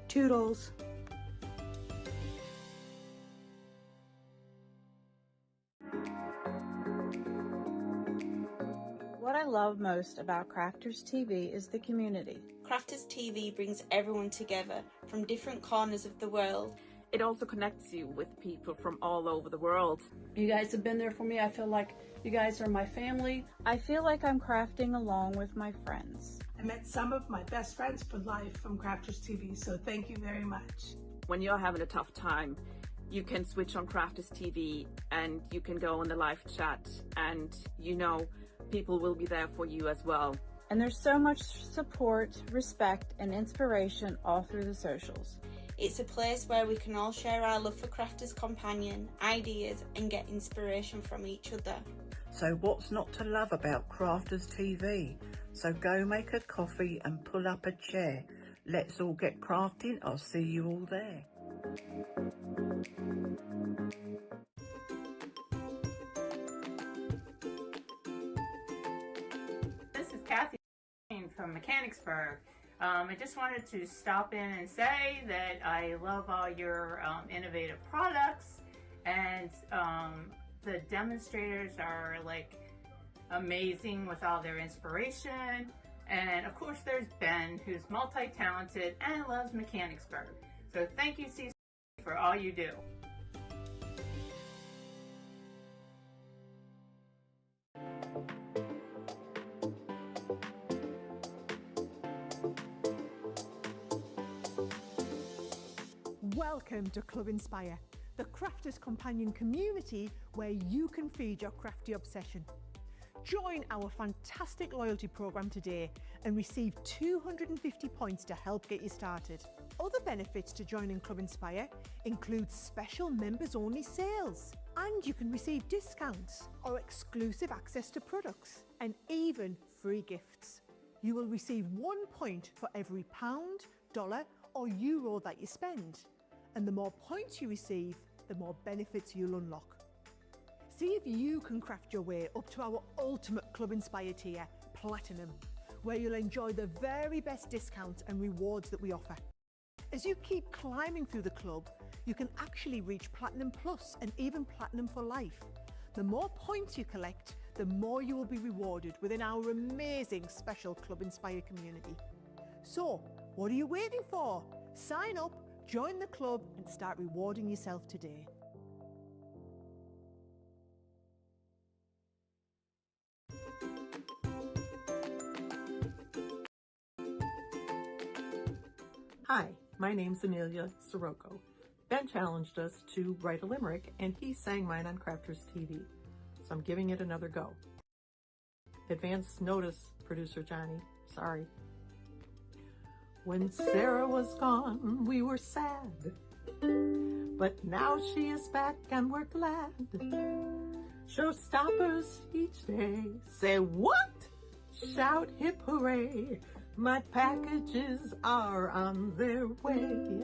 Toodles! What I love most about Crafters TV is the community. Crafters TV brings everyone together from different corners of the world. It also connects you with people from all over the world. You guys have been there for me. I feel like you guys are my family. I feel like I'm crafting along with my friends. I met some of my best friends for life from Crafters TV, so thank you very much. When you're having a tough time, you can switch on Crafters TV and you can go on the live chat, and you know people will be there for you as well. And there's so much support, respect, and inspiration all through the socials. It's a place where we can all share our love for Crafters Companion, ideas, and get inspiration from each other. So what's not to love about Crafters TV? So go make a coffee and pull up a chair. Let's all get crafting. I'll see you all there. This is Kathy from Mechanicsburg. I just wanted to stop in and say that I love all your innovative products, and the demonstrators are like amazing with all their inspiration. And of course there's Ben, who's multi-talented and loves Mechanicsburg. So thank you, CC, for all you do. Welcome to Club Inspire, the Crafters Companion community where you can feed your crafty obsession. Join our fantastic loyalty program today and receive 250 points to help get you started. Other benefits to joining Club Inspire include special members-only sales, and you can receive discounts or exclusive access to products, and even free gifts. You will receive 1 point for every pound, dollar or euro that you spend, and the more points you receive, the more benefits you'll unlock. See if you can craft your way up to our ultimate Club Inspire tier, Platinum, where you'll enjoy the very best discounts and rewards that we offer. As you keep climbing through the club, you can actually reach Platinum Plus and even Platinum for life. The more points you collect, the more you will be rewarded within our amazing special Club Inspire community. So, what are you waiting for? Sign up, join the club and start rewarding yourself today. Hi, my name's Amelia Sirocco. Ben challenged us to write a limerick, and he sang mine on Crafters TV, so I'm giving it another go. Advance notice, producer Johnny, sorry. When Sarah was gone, we were sad, but now she is back and we're glad. Showstoppers each day, say what? Shout hip hooray, my packages are on their way.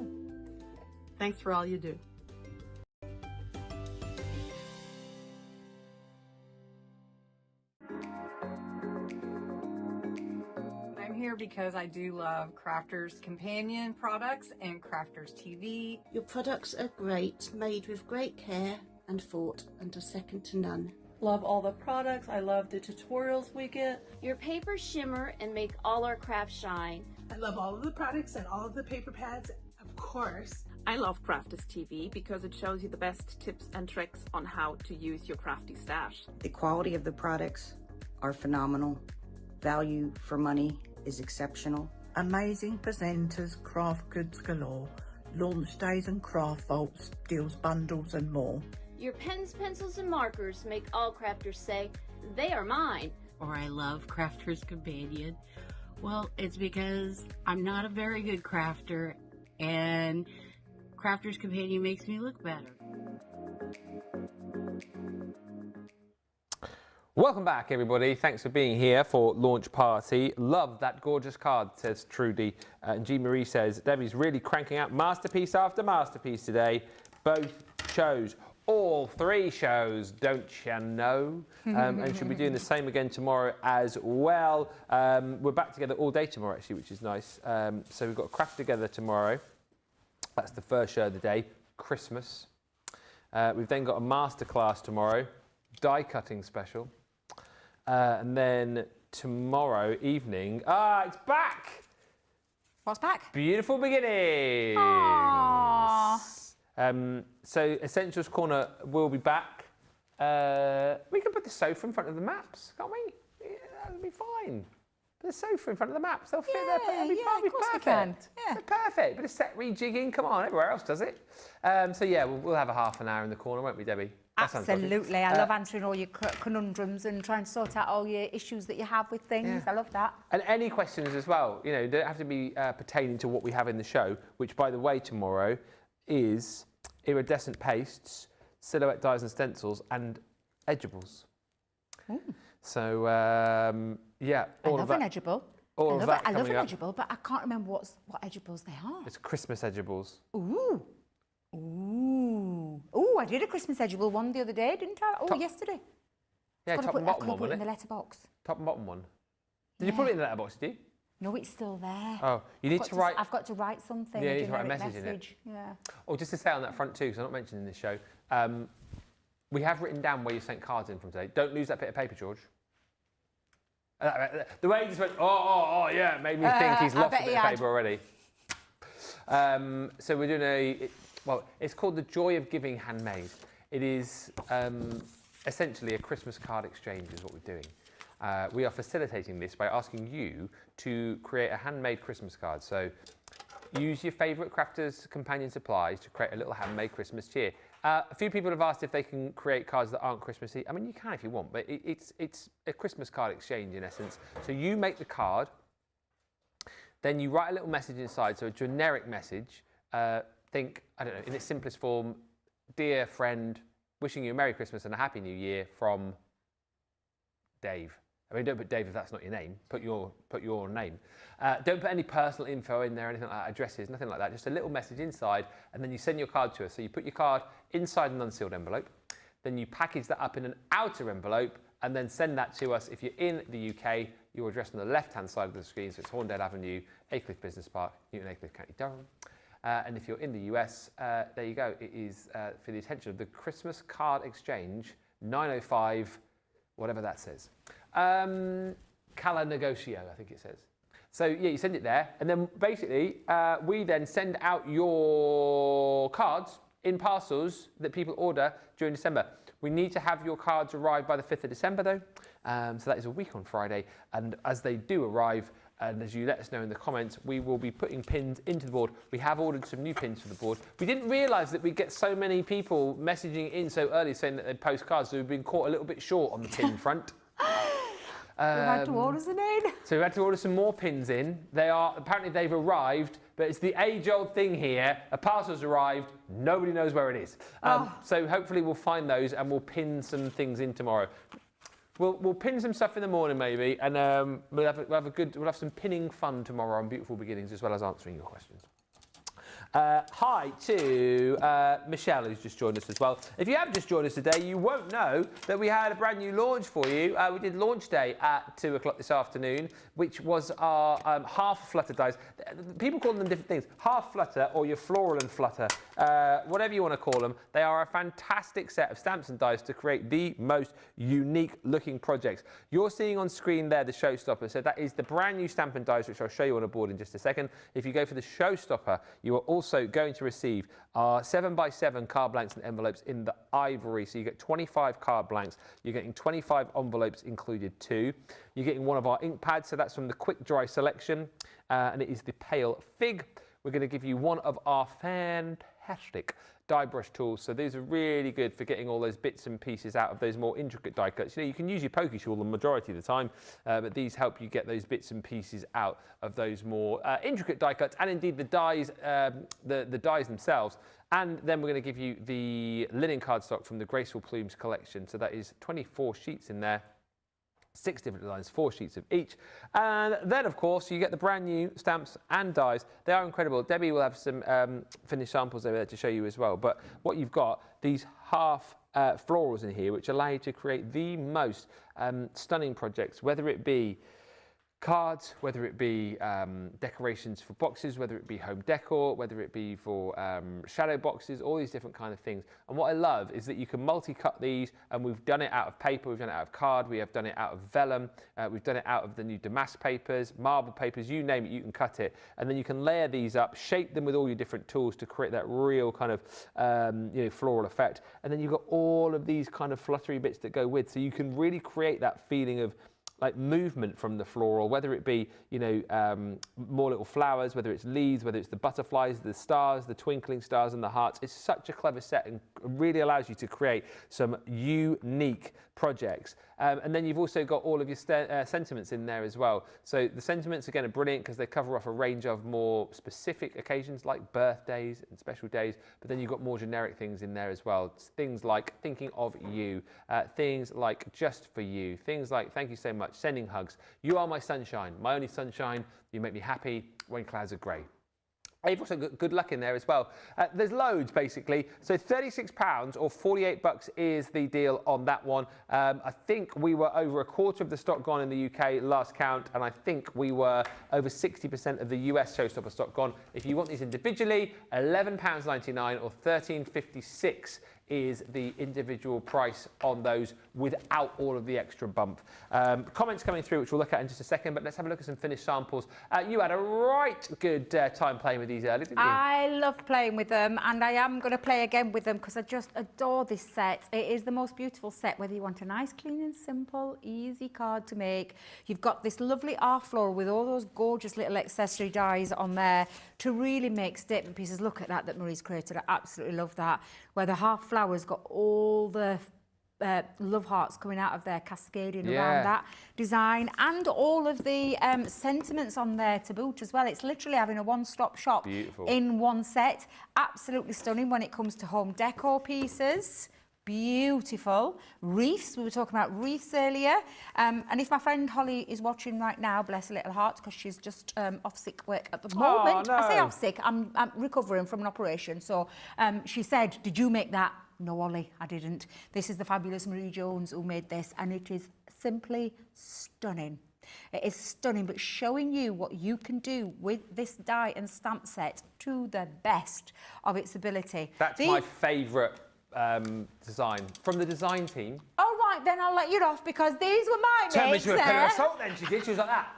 Thanks for all you do. I'm here because I do love Crafters Companion products and Crafters TV. Your products are great, made with great care and thought, and are second to none. Love all the products. I love the tutorials we get. Your papers shimmer and make all our crafts shine. I love all of the products and all of the paper pads, of course. I love Crafters TV because it shows you the best tips and tricks on how to use your crafty stash. The quality of the products are phenomenal. Value for money is exceptional. Amazing presenters, craft goods galore, launch days and craft vaults, deals bundles and more. Your pens, pencils, and markers make all crafters say, they are mine. Or I love Crafters Companion. Well, it's because I'm not a very good crafter, and Crafters Companion makes me look better. Welcome back, everybody. Thanks for being here for Launch Party. Love that gorgeous card, says Trudy. And Jean Marie says, Debbie's really cranking out masterpiece after masterpiece today. Both shows. All 3 shows, don't you know? And she'll be doing the same again tomorrow as well. We're back together all day tomorrow, actually, which is nice. So we've got Craft Together tomorrow. That's the first show of the day, Christmas. We've then got a masterclass tomorrow, die cutting special. And then tomorrow evening, it's back! What's back? Beautiful Beginnings! Aww. So Essentials Corner will be back. We can put the sofa in front of the maps, can't we? Yeah, that'll be fine. Put the sofa in front of the maps. They'll fit there. They'll be fine. Of course perfect. we can. Yeah. They're perfect. Bit of set rejigging. Come on, everywhere else does it. So yeah, we'll have a half an hour in the corner, won't we, Debbie? Absolutely. I love answering all your conundrums and trying to sort out all your issues that you have with things. I love that. And any questions as well. You know, don't have to be pertaining to what we have in the show, which, by the way, tomorrow is iridescent pastes, silhouette dies and stencils, and edgeables. So, yeah, all of that. I love an edgeable. I love an edgeable, but I can't remember what edgeables they are. It's Christmas edgeables. Ooh. Ooh. Ooh, I did a Christmas edgeable one the other day, didn't I? Oh, yesterday. Yeah, top and bottom one, put it in the letterbox. Top and bottom one. Did you put it in the letterbox, did you? No, it's still there. Oh, you need to write... I've got to write something. Yeah, you need to write a message in it. Yeah. Oh, just to say on that front too, because I'm not mentioning in this show, we have written down where you sent cards in from today. Don't lose that bit of paper, George. The way he just went, yeah, made me think he's lost a bit of paper already. So we're doing it's called the Joy of Giving Handmade. It is essentially a Christmas card exchange is what we're doing. We are facilitating this by asking you to create a handmade Christmas card. So use your favourite Crafters Companion supplies to create a little handmade Christmas cheer. A few people have asked if they can create cards that aren't Christmassy. I mean, you can if you want, but it's a Christmas card exchange in essence. So you make the card, then you write a little message inside, so a generic message. Think, I don't know, in its simplest form, dear friend, wishing you a Merry Christmas and a Happy New Year from Dave. I mean, don't put Dave if that's not your name. Put your name. Don't put any personal info in there, anything like that, addresses, nothing like that. Just a little message inside, and then you send your card to us. So you put your card inside an unsealed envelope, then you package that up in an outer envelope, and then send that to us. If you're in the UK, your address on the left-hand side of the screen, so it's Horndale Avenue, Aycliffe Business Park, Newton Aycliffe, County Durham. And if you're in the US, there you go. It is for the attention of the Christmas Card Exchange, 905, whatever that says. Cala Negotio, I think it says. So yeah, you send it there, and then basically we then send out your cards in parcels that people order during December. We need to have your cards arrive by the 5th of December though, so that is a week on Friday, and as they do arrive, and as you let us know in the comments, we will be putting pins into the board. We have ordered some new pins for the board. We didn't realise that we'd get so many people messaging in so early saying that they'd post cards, so we've been caught a little bit short on the pin front. We've had to order some in. So we had to order some more pins in. Apparently they've arrived, but it's the age-old thing here. A parcel's arrived, nobody knows where it is. So hopefully we'll find those and we'll pin some things in tomorrow. We'll pin some stuff in the morning maybe, and we'll have some pinning fun tomorrow on Beautiful Beginnings, as well as answering your questions. Hi to Michelle, who's just joined us as well. If you have just joined us today, you won't know that we had a brand new launch for you. We did launch day at 2 o'clock this afternoon, which was our Half Flutter Dies. People call them different things. Half Flutter or your Floral and Flutter, whatever you want to call them. They are a fantastic set of stamps and dies to create the most unique looking projects. You're seeing on screen there the showstopper. So that is the brand new stamp and dies, which I'll show you on a board in just a second. If you go for the showstopper, you are also going to receive our 7x7 card blanks and envelopes in the ivory. So you get 25 card blanks. You're getting 25 envelopes included too. You're getting one of our ink pads, so that's from the Quick Dry selection, and it is the Pale Fig. We're going to give you one of our fantastic die brush tools. So these are really good for getting all those bits and pieces out of those more intricate die cuts. You know, you can use your pokey tool the majority of the time, but these help you get those bits and pieces out of those more intricate die cuts, and indeed the dies, the dies themselves. And then we're going to give you the linen cardstock from the Graceful Plumes collection. So that is 24 sheets in there. 6 different designs, 4 sheets of each. And then, of course, you get the brand new stamps and dies. They are incredible. Debbie will have some finished samples over there to show you as well. But what you've got, these half florals in here, which allow you to create the most stunning projects, whether it be cards, whether it be decorations for boxes, whether it be home decor, whether it be for shadow boxes, all these different kind of things. And what I love is that you can multi-cut these, and we've done it out of paper, we've done it out of card, we have done it out of vellum, we've done it out of the new damask papers, marble papers, you name it, you can cut it. And then you can layer these up, shape them with all your different tools to create that real kind of floral effect. And then you've got all of these kind of fluttery bits that go with, so you can really create that feeling of like movement from the floral, whether it be, more little flowers, whether it's leaves, whether it's the butterflies, the stars, the twinkling stars and the hearts. It's such a clever set and really allows you to create some unique projects. And then you've also got all of your sentiments in there as well. So the sentiments, again, are brilliant because they cover off a range of more specific occasions like birthdays and special days, but then you've got more generic things in there as well. Things like thinking of you, things like just for you, things like thank you so much, sending hugs, you are my sunshine, my only sunshine, you make me happy when clouds are grey. You've also got good luck in there as well. There's loads, basically. So £36 or $48 is the deal on that one. I think we were over a quarter of the stock gone in the UK last count, and I think we were over 60% of the US showstopper stock gone. If you want these individually, £11.99 or $13.56 is the individual price on those without all of the extra bump. Comments coming through, which we'll look at in just a second, but let's have a look at some finished samples. You had a right good time playing with these earlier, didn't you? I love playing with them, and I am going to play again with them because I just adore this set. It is the most beautiful set, whether you want a nice, clean and simple, easy card to make. You've got this lovely art floral with all those gorgeous little accessory dies on there to really make statement pieces. Look at that Marie's created. I absolutely love that. Where the half flower's got all the love hearts coming out of there, cascading around that design, and all of the sentiments on there to boot as well. It's literally having a one-stop shop in one set. Absolutely stunning when it comes to home decor pieces. Beautiful. Wreaths, we were talking about wreaths earlier. And if my friend Holly is watching right now, bless her little heart, because she's just off sick work at the moment. No. I say off sick, I'm recovering from an operation. So she said, did you make that? No, Ollie, I didn't. This is the fabulous Marie Jones who made this, and it is simply stunning. It is stunning, but showing you what you can do with this die and stamp set to the best of its ability. That's my favourite design from the design team. All right, then I'll let you off because these were my makes. Tell me she was a pillar of salt then, she did. She was like that.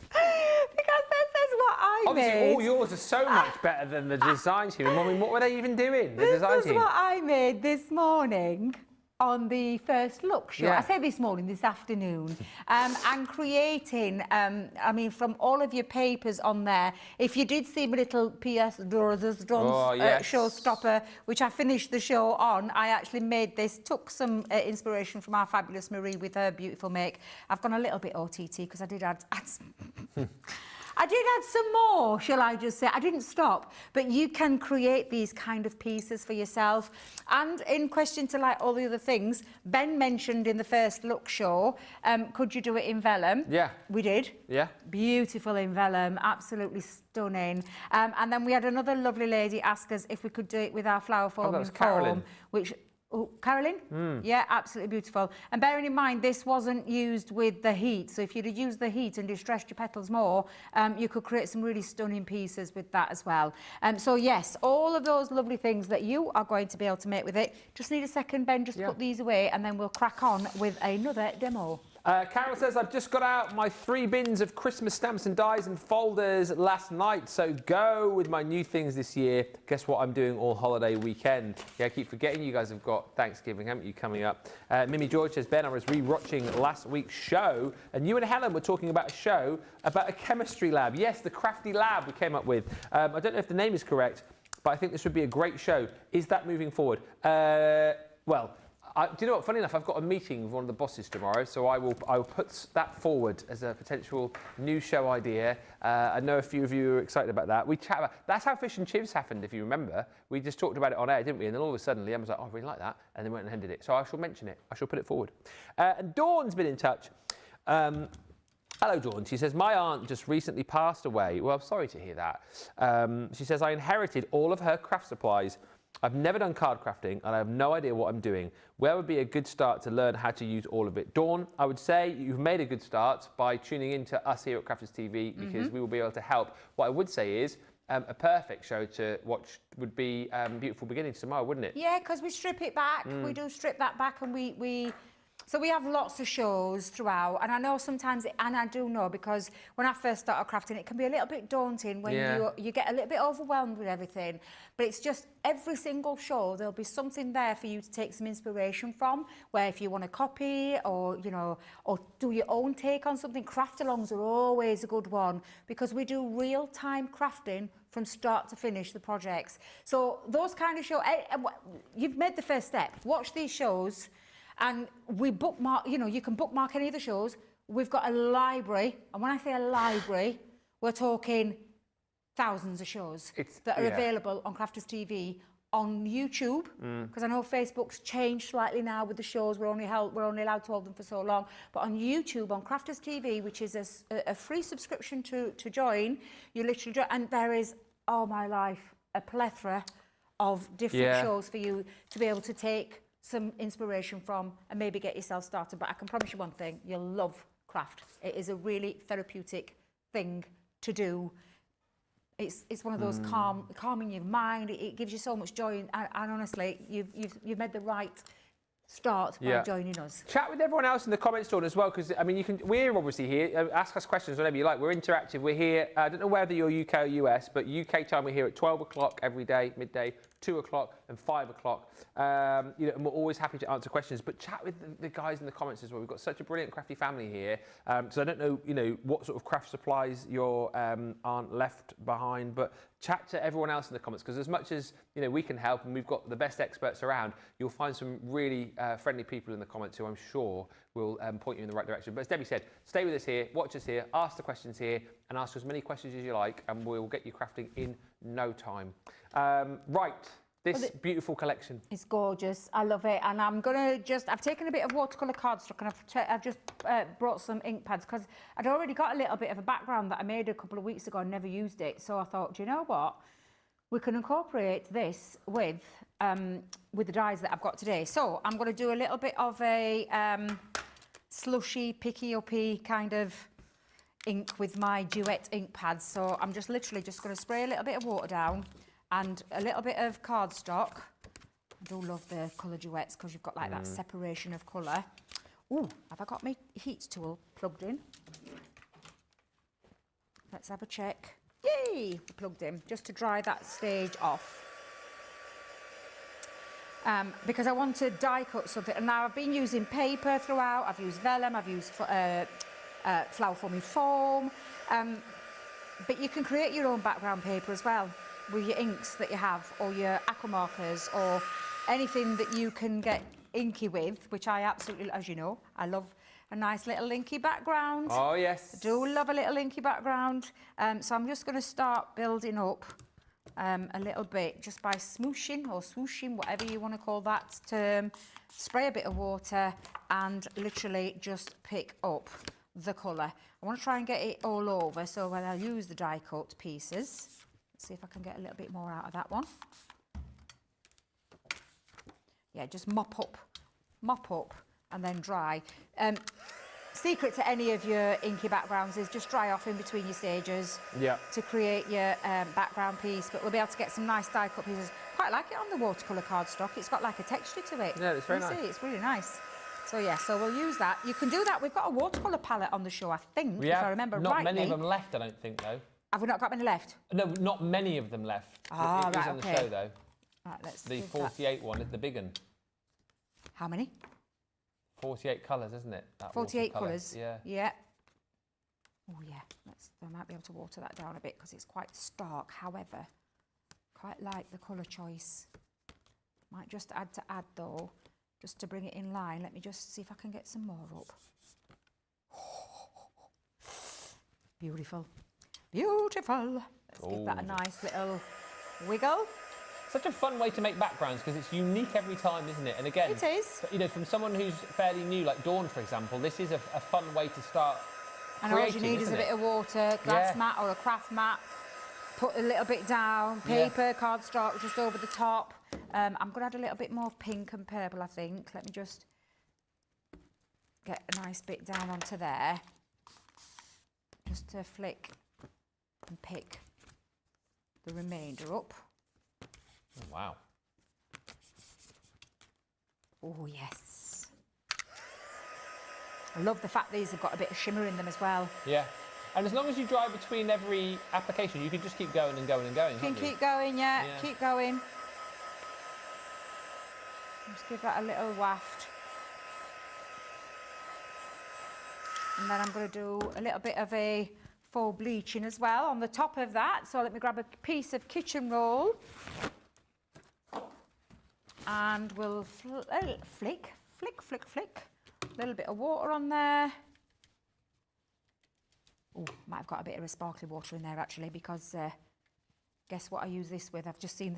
Because this is what I Obviously, made. all yours are so much better than the design team. I mean, what were they even doing, the design This is team? what I made this morning on the first look show. Yeah. I say this morning, this afternoon. And creating, I mean, from all of your papers on there. If you did see my little P.S. Dora's showstopper, which I finished the show on, I actually made this, took some inspiration from our fabulous Marie with her beautiful make. I've gone a little bit OTT because I did add some... I did add some more, shall I just say. I didn't stop, but you can create these kind of pieces for yourself. And in question to like all the other things, Ben mentioned in the first look show, could you do it in vellum? Yeah. We did. Yeah. Beautiful in vellum, absolutely stunning. And then we had another lovely lady ask us if we could do it with our flower foam Carolyn. which... Oh, Carolyn? Yeah, absolutely beautiful. And bearing in mind, this wasn't used with the heat. So if you'd have used the heat and distressed your petals more, you could create some really stunning pieces with that as well. So yes, all of those lovely things that you are going to be able to make with it. Just need a second, Ben, just put these away and then we'll crack on with another demo. Carol says, I've just got out my 3 bins of Christmas stamps and dies and folders last night, so go with my new things this year. Guess what I'm doing all holiday weekend? Yeah, I keep forgetting you guys have got Thanksgiving, haven't you, coming up? Mimi George says, Ben, I was re-watching last week's show, and you and Helen were talking about a show about a chemistry lab. Yes, the crafty lab we came up with. I don't know if the name is correct, but I think this would be a great show. Is that moving forward? Do you know what? Funny enough, I've got a meeting with one of the bosses tomorrow, so I will put that forward as a potential new show idea. I know a few of you are excited about that. We chat about that's how Fish and Chips happened, if you remember. We just talked about it on air, didn't we? And then all of a sudden, Liam was like, "Oh, I really like that," and then went and ended it. So I shall mention it. I shall put it forward. And Dawn's been in touch. Hello, Dawn. She says, my aunt just recently passed away. Well, I'm sorry to hear that. She says, I inherited all of her craft supplies. I've never done card crafting and I have no idea what I'm doing. Where would be a good start to learn how to use all of it? Dawn, I would say you've made a good start by tuning into us here at Crafters TV because we will be able to help. What I would say is a perfect show to watch would be Beautiful Beginnings tomorrow, wouldn't it? Yeah, because we strip it back. We do strip that back and So we have lots of shows throughout, and I know sometimes, and I do know because when I first started crafting, it can be a little bit daunting when you get a little bit overwhelmed with everything. But it's just every single show, there'll be something there for you to take some inspiration from, where if you want to copy or, you know, or do your own take on something, craft-alongs are always a good one because we do real-time crafting from start to finish the projects. So those kind of shows, you've made the first step. Watch these shows. And we bookmark, you know, you can bookmark any of the shows. We've got a library. And when I say a library, we're talking thousands of shows that are available on Crafters TV, on YouTube, because I know Facebook's changed slightly now with the shows. We're only allowed to hold them for so long. But on YouTube, on Crafters TV, which is a free subscription to join, you literally join. And there is, oh my life, a plethora of different shows for you to be able to take some inspiration from and maybe get yourself started. But I can promise you one thing, you'll love craft. It is a really therapeutic thing to do It's one of those calming your mind. It gives you so much joy, and honestly, you've made the right start by joining us. Chat with everyone else in the comments zone as well, because I mean, we're obviously here. Ask us questions whenever you like. We're interactive. We're here. I don't know whether you're UK or US, but UK time we're here at 12 o'clock every day, midday, 2 o'clock and 5 o'clock. And we're always happy to answer questions. But chat with the guys in the comments as well. We've got such a brilliant crafty family here. So I don't know, what sort of craft supplies your aren't left behind, but chat to everyone else in the comments, because as much as we can help and we've got the best experts around, you'll find some really friendly people in the comments who I'm sure will point you in the right direction. But as Debbie said, stay with us here, watch us here, ask the questions here, and ask as many questions as you like, and we'll get you crafting in no time. Right, this beautiful collection. It's gorgeous. I love it. And I'm going to I've taken a bit of watercolour cardstock and I've just brought some ink pads, because I'd already got a little bit of a background that I made a couple of weeks ago and never used it. So I thought, do you know what? We can incorporate this with the dies that I've got today. So I'm going to do a little bit of a slushy, picky-uppy kind of ink with my Duet ink pads. So I'm literally just going to spray a little bit of water down and a little bit of cardstock. I do love the colour Duets because you've got like that separation of colour. Ooh, have I got my heat tool plugged in? Let's have a check. Yay, plugged in, just to dry that stage off. Because I want to die cut something. And now I've been using paper throughout. I've used vellum, I've used flower foaming foam. But you can create your own background paper as well, with your inks that you have, or your aqua markers, or anything that you can get inky with, which I absolutely, as you know, I love a nice little inky background. Oh, yes. I do love a little inky background. So I'm just going to start building up a little bit just by smooshing or swooshing, whatever you want to call that term. Spray a bit of water and literally just pick up the colour. I want to try and get it all over, so when I use the die cut pieces, let's see if I can get a little bit more out of that one. Yeah, just mop up and then dry. Secret to any of your inky backgrounds is just dry off in between your stages to create your background piece, but we'll be able to get some nice die cut pieces. Quite like it on the watercolour cardstock. It's got like a texture to it. Yeah, it's very nice. See, it's really nice. So yeah, so we'll use that. You can do that. We've got a watercolour palette on the show, I think, if I remember rightly. Not many of them left, I don't think, though. Have we not got many left? No, not many of them left. Ah, it is right, on the okay. show, though. Right, let's the 48 one is the big one. How many? 48 colours, isn't it? That 48 watercolour. colours. Yeah. Yeah. Oh yeah. I might be able to water that down a bit because it's quite stark. However, quite like the colour choice. Might just add though, just to bring it in line. Let me just see if I can get some more up. Beautiful. Beautiful. Let's give that a nice little wiggle. Such a fun way to make backgrounds because it's unique every time, isn't it? And again, it is. From someone who's fairly new, like Dawn, for example, this is a fun way to start and creating, all you need is a bit of water, glass mat or a craft mat. Put a little bit down, paper, cardstock just over the top. I'm going to add a little bit more pink and purple, I think. Let me just get a nice bit down onto there. Just to flick and pick the remainder up. Oh, wow. Oh, yes. I love the fact these have got a bit of shimmer in them as well. Yeah. And as long as you dry between every application, you can just keep going and going and going. You can keep going, yeah, keep going. Just give that a little waft. And then I'm going to do a little bit of a faux bleaching as well on the top of that. So let me grab a piece of kitchen roll. And we'll flick. A little bit of water on there. Oh, might have got a bit of a sparkly water in there actually, because guess what I use this with? I've just seen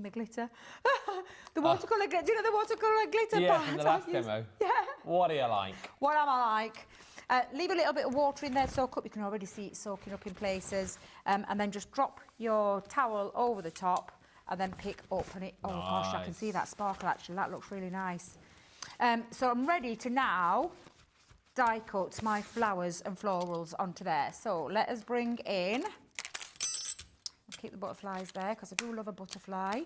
the glitter. The watercolour glitter. Do you know the watercolour glitter? Yeah, from the last demo. Yeah. What do you like? What am I like? Leave a little bit of water in there, soak up. You can already see it soaking up in places. And then just drop your towel over the top and then pick up. And oh gosh, I can see that sparkle actually. That looks really nice. So I'm ready to now die cut my flowers and florals onto there. So let us bring in keep the butterflies there because I do love a butterfly.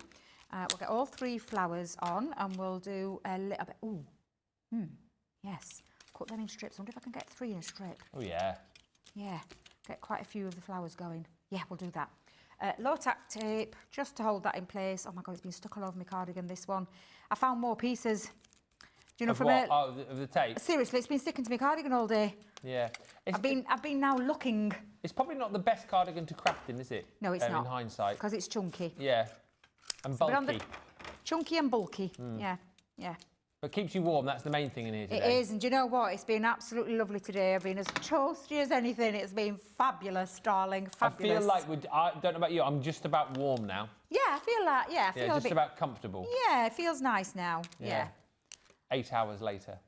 We'll get all 3 flowers on and we'll do a little bit. Ooh, yes. Cut them in strips. I wonder if I can get 3 in a strip. Oh, yeah. Yeah, get quite a few of the flowers going. Yeah, we'll do that. Low tack tape, just to hold that in place. Oh my God, it's been stuck all over my cardigan, this one. I found more pieces. Do you know, of from what? Oh, of the tape? Seriously, it's been sticking to my cardigan all day. Yeah. I've been now looking. It's probably not the best cardigan to craft in, is it? No, it's not. In hindsight. Because it's chunky. Yeah. And bulky. Chunky and bulky, yeah. But keeps you warm, that's the main thing in here today. It is, and do you know what? It's been absolutely lovely today. I've been as toasty as anything. It's been fabulous, darling, fabulous. I feel like, I don't know about you, I'm just about warm now. Yeah, I feel like, I feel just about comfortable. Yeah, it feels nice now, yeah. 8 hours later.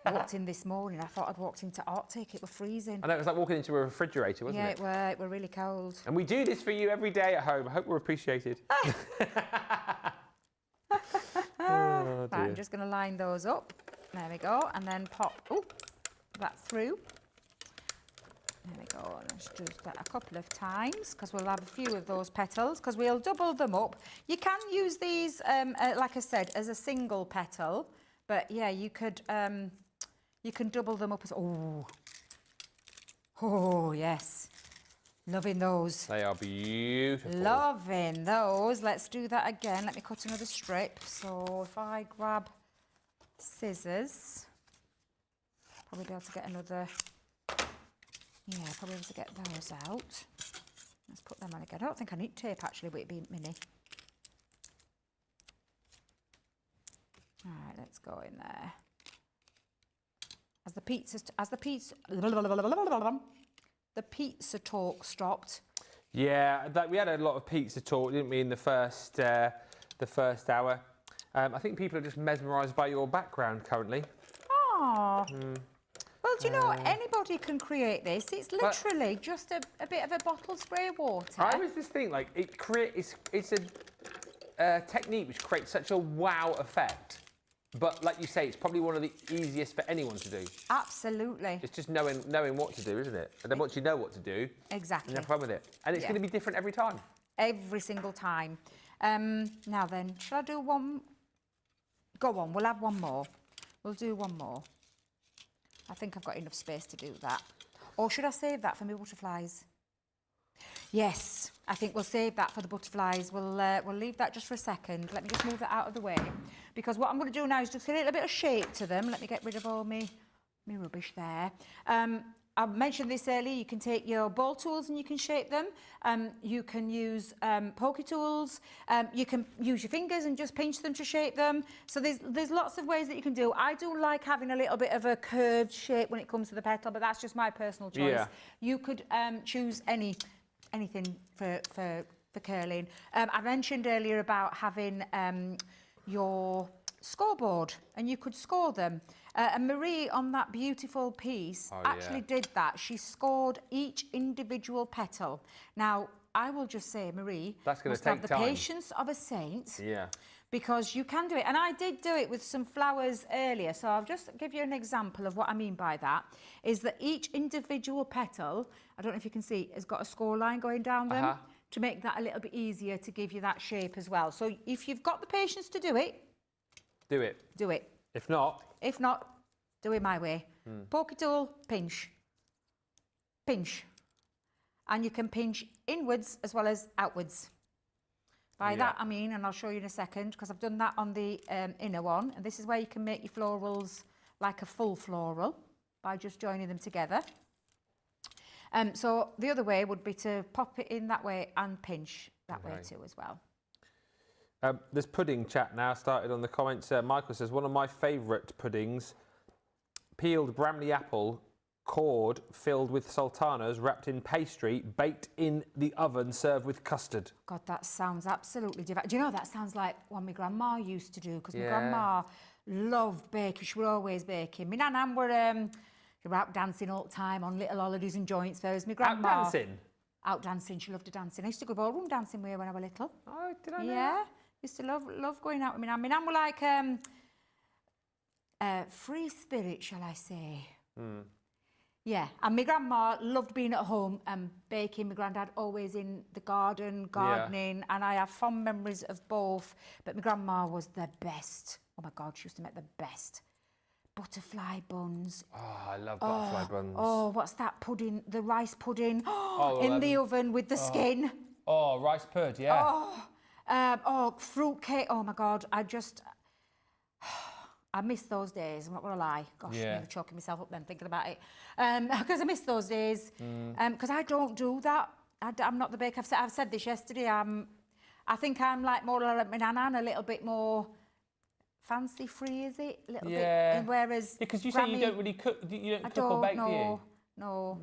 Walked in this morning, I thought I'd walked into Arctic, it was freezing. I know, it was like walking into a refrigerator, wasn't it? Yeah, it were really cold. And we do this for you every day at home. I hope we're appreciated. Right, I'm just going to line those up. There we go. And then pop that through. There we go. Let's do that a couple of times because we'll have a few of those petals because we'll double them up. You can use these, like I said, as a single petal. But yeah, you can double them up as... Oh, yes. Loving those. They are beautiful. Loving those. Let's do that again. Let me cut another strip. So if I grab scissors, probably be able to get another... Yeah, probably able to get those out. Let's put them on again. I don't think I need tape actually, but it'd be mini. All right, let's go in there. As the pizza talk stopped. Yeah, we had a lot of pizza talk, didn't we, in the first hour? I think people are just mesmerised by your background currently. Oh. Well, do you know, anybody can create this. It's literally just a bit of a bottle spray of water. I always just think, like, it's a technique which creates such a wow effect. But like you say, it's probably one of the easiest for anyone to do. Absolutely. It's just knowing what to do, isn't it? And then once you know what to do, exactly, you have fun with it. And it's going to be different every time. Every single time. Now then, shall I do one? Go on, we'll have one more. We'll do one more. I think I've got enough space to do that. Or should I save that for my butterflies? Yes, I think we'll save that for the butterflies. We'll leave that just for a second. Let me just move that out of the way. Because what I'm going to do now is just get a little bit of shape to them. Let me get rid of all my rubbish there. I mentioned this earlier, you can take your ball tools and you can shape them. You can use pokey tools. You can use your fingers and just pinch them to shape them. So there's lots of ways that you can do. I do like having a little bit of a curved shape when it comes to the petal, but that's just my personal choice. Yeah. You could choose anything for curling. I mentioned earlier about having your scoreboard and you could score them. And Marie on that beautiful piece did that. She scored each individual petal. Now, I will just say, Marie, that's going to have the patience of a saint. Yeah. Because you can do it. And I did do it with some flowers earlier. So I'll just give you an example of what I mean by that. Is that each individual petal, I don't know if you can see, has got a score line going down them to make that a little bit easier to give you that shape as well. So if you've got the patience to do it, do it. Do it. If not, do it my way. Pokey tool, pinch. Pinch. And you can pinch inwards as well as outwards. By that I mean, and I'll show you in a second, because I've done that on the inner one, and this is where you can make your florals like a full floral by just joining them together. So the other way would be to pop it in that way and pinch that way too as well. There's pudding chat now started on the comments. Michael says, one of my favourite puddings, peeled Bramley apple, cord filled with sultanas, wrapped in pastry, baked in the oven, served with custard. God, that sounds absolutely divine. Do you know, that sounds like what my grandma used to do, because my grandma loved baking. She was always baking. My nan and were out dancing all the time on little holidays and joint fairs. My grandma... Out dancing? Out dancing. She loved to dancing. I used to go ballroom dancing with her when I was little. Oh, did I know Yeah. that? Used to love going out with my nan. My nan were like free spirit, shall I say. Yeah, and my grandma loved being at home and baking. My granddad always in the garden, gardening, and I have fond memories of both. But my grandma was the best. Oh my God, she used to make the best butterfly buns. Oh, I love butterfly buns. Oh, what's that pudding? The rice pudding in the oven with the skin. Oh, rice pud, yeah. Fruit cake. Oh my God, I miss those days, I'm not going to lie. Gosh, I'm nearly choking myself up then thinking about it. Because I miss those days. Because I don't do that. I'm not the baker. I've said this yesterday. I think I'm like more like my nana and a little bit more fancy free, is it? A little bit. And whereas because you Grammy, say you don't really cook, you don't cook or bake, do you? No.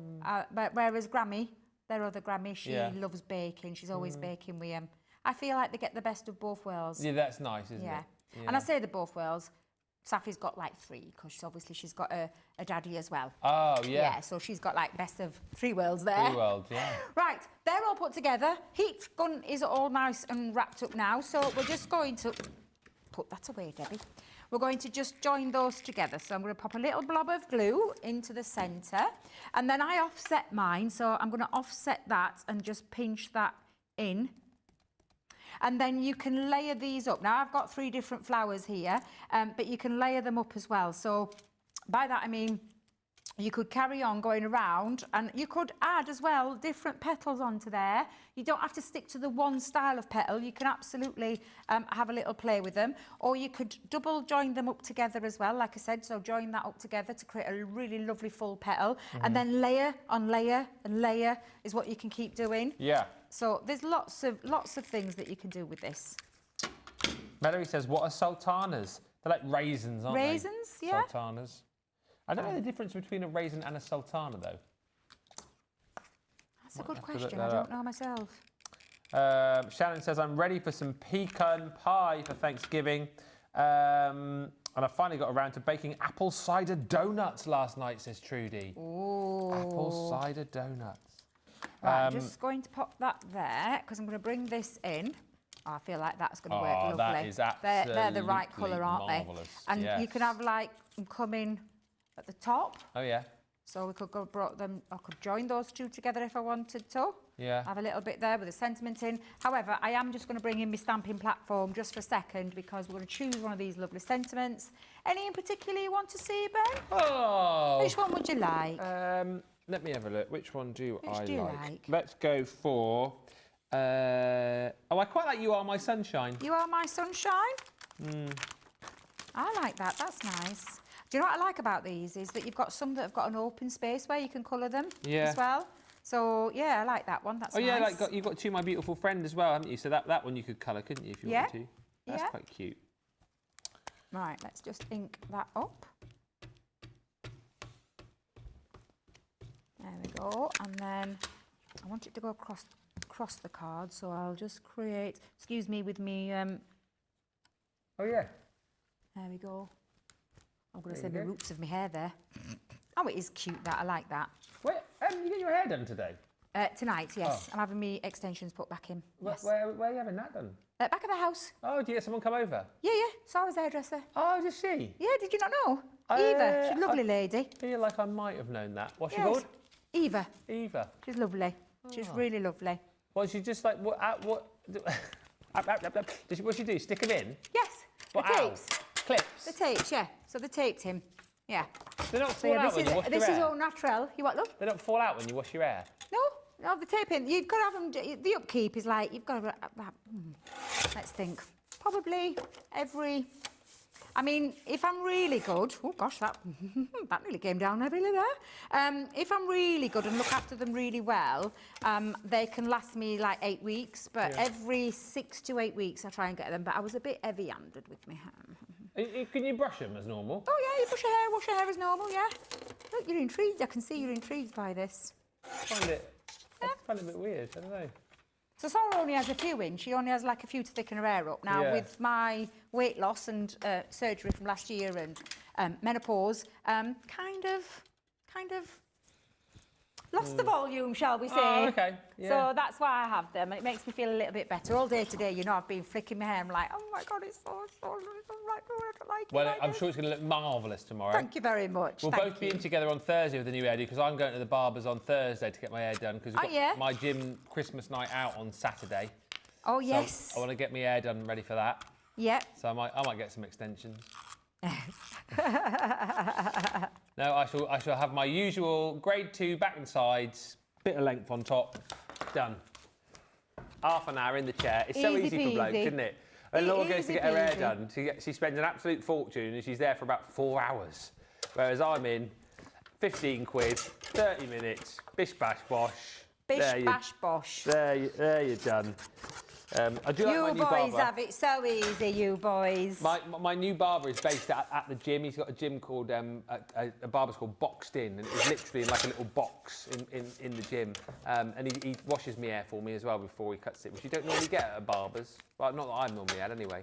But whereas Grammy, their other Grammy, she loves baking. She's always baking with him. I feel like they get the best of both worlds. Yeah, that's nice, isn't it? Yeah. And I say the both worlds. Safi's got like 3 because obviously she's got a daddy as well. Oh, yeah. Yeah, so she's got like best of 3 worlds there. 3 worlds, yeah. Right, they're all put together. Heat gun is all nice and wrapped up now. So we're just going to put that away, Debbie. We're going to just join those together. So I'm going to pop a little blob of glue into the centre. And then I offset mine. So I'm going to offset that and just pinch that in. And then you can layer these up. Now, I've got 3 different flowers here, but you can layer them up as well. So by that, I mean, you could carry on going around and you could add as well different petals onto there. You don't have to stick to the one style of petal. You can absolutely have a little play with them. Or you could double join them up together as well, like I said. So join that up together to create a really lovely full petal. And then layer on layer and layer is what you can keep doing. Yeah. So there's lots of things that you can do with this. Mallory says, what are sultanas? They're like raisins, aren't they? Raisins, yeah. Sultanas. I don't know the difference between a raisin and a sultana, though. That's a good question. I don't know myself. Shannon says, I'm ready for some pecan pie for Thanksgiving. And I finally got around to baking apple cider donuts last night, says Trudy. Ooh. Apple cider donuts. Right, I'm just going to pop that there because I'm going to bring this in. Oh, I feel like that's going to work lovely. That is absolutely they're the right colour, aren't marvellous. they? And you can have like them coming at the top. Oh, yeah. So we could I could join those 2 together if I wanted to. Yeah. Have a little bit there with a sentiment in. However, I am just going to bring in my stamping platform just for a second because we're going to choose one of these lovely sentiments. Any in particular you want to see, Ben? Oh. Which one would you like? Let me have a look. Which one do I like? Let's go for... I quite like You Are My Sunshine. You Are My Sunshine? I like that. That's nice. Do you know what I like about these is that you've got some that have got an open space where you can colour them as well. So, yeah, I like that one. That's nice. Yeah, like you've got To My Beautiful Friend as well, haven't you? So that one you could colour, couldn't you, if you wanted to? That's quite cute. Right, let's just ink that up. There we go. And then I want it to go across the card, so I'll just create... Excuse me with me... Oh, yeah. There we go. I'm going to say the roots of my hair there. Oh, it is cute, that. I like that. Wait, you get your hair done today? Tonight, yes. I'm having my extensions put back in. Yes. Where are you having that done? Back of the house. Oh, do you get someone come over? Yeah. Sarah's hairdresser. Oh, does she? Yeah, did you not know? Eva, she's a lovely lady. I feel like I might have known that. What's she called? Eva. Eva. She's lovely. She's really lovely. Well, she just like, what does she do? Stick them in? Yes. What, the tapes. Clips? The tapes, yeah. So they taped him. Yeah. They don't fall out when you wash your hair? This is all natural. You what, love? They don't fall out when you wash your hair? No, the taping. You've got to have them. The upkeep is like, you've got to let's think. Probably every... I mean, if I'm really good... Oh, gosh, that nearly came down heavily there. If I'm really good and look after them really well, they can last me like 8 weeks, but every 6 to 8 weeks I try and get them. But I was a bit heavy-handed with my hair. Can you brush them as normal? Oh, yeah, you brush your hair, wash your hair as normal, yeah. Look, you're intrigued. I can see you're intrigued by this. I find it a bit weird, I don't know. So Sarah only has a few in. She only has like a few to thicken her hair up. Now, with my weight loss and surgery from last year and menopause, kind of lost the volume, shall we say. Oh, okay. Yeah. So that's why I have them, and it makes me feel a little bit better. All day today, you know, I've been flicking my hair. I'm like, oh my God, it's so Well, I'm sure it's going to look marvellous tomorrow. Thank you very much. We'll both be in together on Thursday with the new hairdo because I'm going to the barber's on Thursday to get my hair done because we've got my gym Christmas night out on Saturday. Oh, yes. So I want to get my hair done ready for that. Yep. So I might get some extensions. No, I shall have my usual grade 2 back and sides, bit of length on top, done. Half an hour in the chair. It's so easy for blokes, isn't it? When Laura goes to get her hair done, she spends an absolute fortune and she's there for about 4 hours. Whereas I'm in 15 quid, 30 minutes, bish bash bosh. Bish bash bosh. There you're done. I do like my new boys barber. have it so easy, you boys. My new barber is based at the gym. He's got a gym called, a barber's called Boxed In, and it's literally in like a little box in the gym. And he washes my hair for me as well before he cuts it, which you don't normally get at a barber's. Well, not that I've normally had anyway.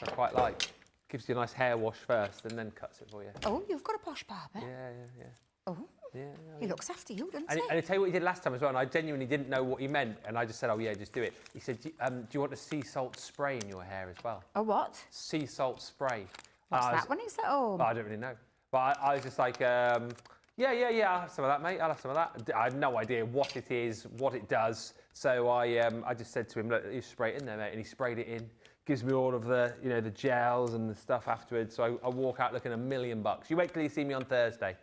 I quite like. Gives you a nice hair wash first and then cuts it for you. Oh, you've got a posh barber? Yeah. Oh. Yeah. He looks after you, doesn't and he? And I tell you what he did last time as well, and I genuinely didn't know what he meant, and I just said, oh yeah, just do it. He said, do you want a sea salt spray in your hair as well? A what? Sea salt spray. What's that one? Is that home? I don't really know. But I was just like, yeah, I'll have some of that, mate. I'll have some of that. I had no idea what it is, what it does. So I just said to him, look, you spray it in there, mate. And he sprayed it in. Gives me all of the, the gels and the stuff afterwards. So I walk out looking $1 million. You wait till you see me on Thursday.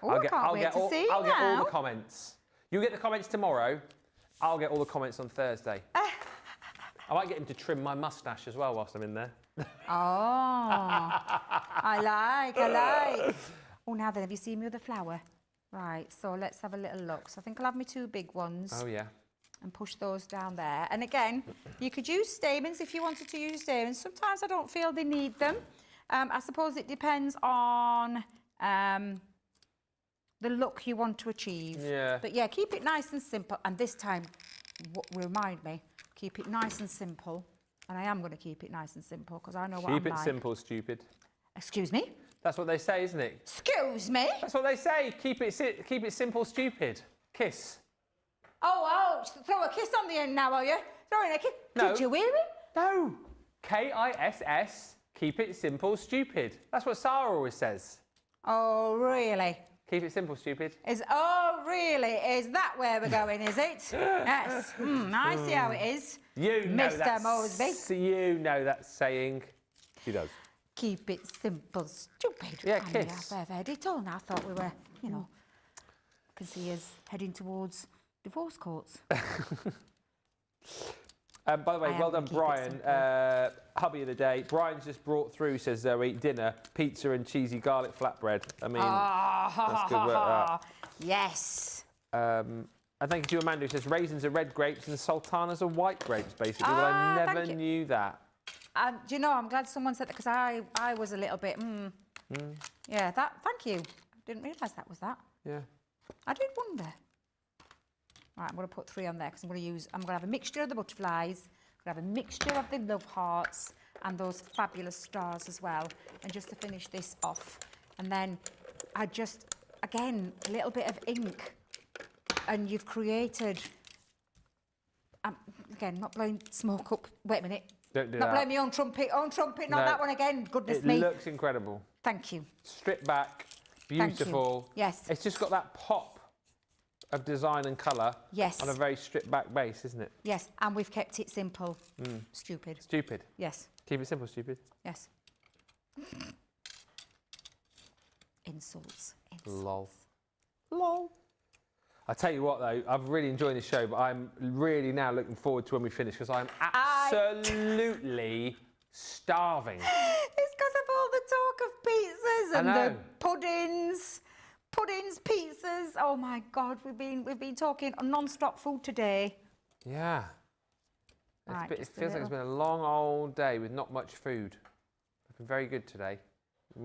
Oh, I can't wait to see you I'll get all now. the comments. You get the comments tomorrow. I'll get all the comments on Thursday. I might get him to trim my moustache as well whilst I'm in there. Oh, I like. Oh, now then, have you seen me with the flower? Right, so let's have a little look. So I think I'll have my 2 big ones. Oh, yeah. And push those down there. And again, you could use stamens if you wanted to use stamens. Sometimes I don't feel they need them. I suppose it depends on the look you want to achieve. Yeah. But yeah, keep it nice and simple. And this time, remind me, keep it nice and simple. And I am going to keep it nice and simple because I know what I'm like. Keep it simple, stupid. Excuse me? That's what they say, isn't it? Excuse me? That's what they say. Keep it simple, stupid. Kiss. Oh, throw a kiss on the end now, are you? Throwing a kiss? No. Did you hear it? No. KISS. Keep it simple, stupid. That's what Sarah always says. Oh, really? Keep it simple, stupid. Oh, really? Is that where we're going, is it? Yes. I see how it is. You know Mr. Moseby. You know that saying. She does. Keep it simple, stupid. Yeah, kiss. I've heard it all now. I thought we were, I can see us heading towards divorce courts. By the way, well done, Brian. Hubby of the day. Brian's just brought through, says Zoe, dinner, pizza and cheesy garlic flatbread. I mean, that's good work, that. Yes. And thank you to Amanda, who says raisins are red grapes and sultanas are white grapes, basically. Well, I never knew that. Do you know, I'm glad someone said that because I was a little bit, Yeah, thank you. I didn't realise that was that. Yeah. I did wonder. Right, I'm going to put 3 on there because I'm going to have a mixture of the butterflies, I'm going to have a mixture of the love hearts and those fabulous stars as well. And just to finish this off. And then I just, again, a little bit of ink. And you've created, again, not blowing smoke up. Wait a minute. Don't do not that. blowing my own trumpet, not that one again. Goodness me. It looks incredible. Thank you. Stripped back, beautiful. Thank you. Yes. It's just got that pop of design and colour. Yes. On a very stripped back base, isn't it? Yes, and we've kept it simple. Stupid. Stupid. Yes. Keep it simple, stupid. Yes. Insults. Lol. Lol. I tell you what, though, I've really enjoyed this show, but I'm really now looking forward to when we finish because I'm absolutely starving. It's because of all the talk of pizzas and the puddings, pizzas. Oh my God, we've been talking non-stop food today. Yeah. Right, it feels like it's been a long old day with not much food. It's been very good today.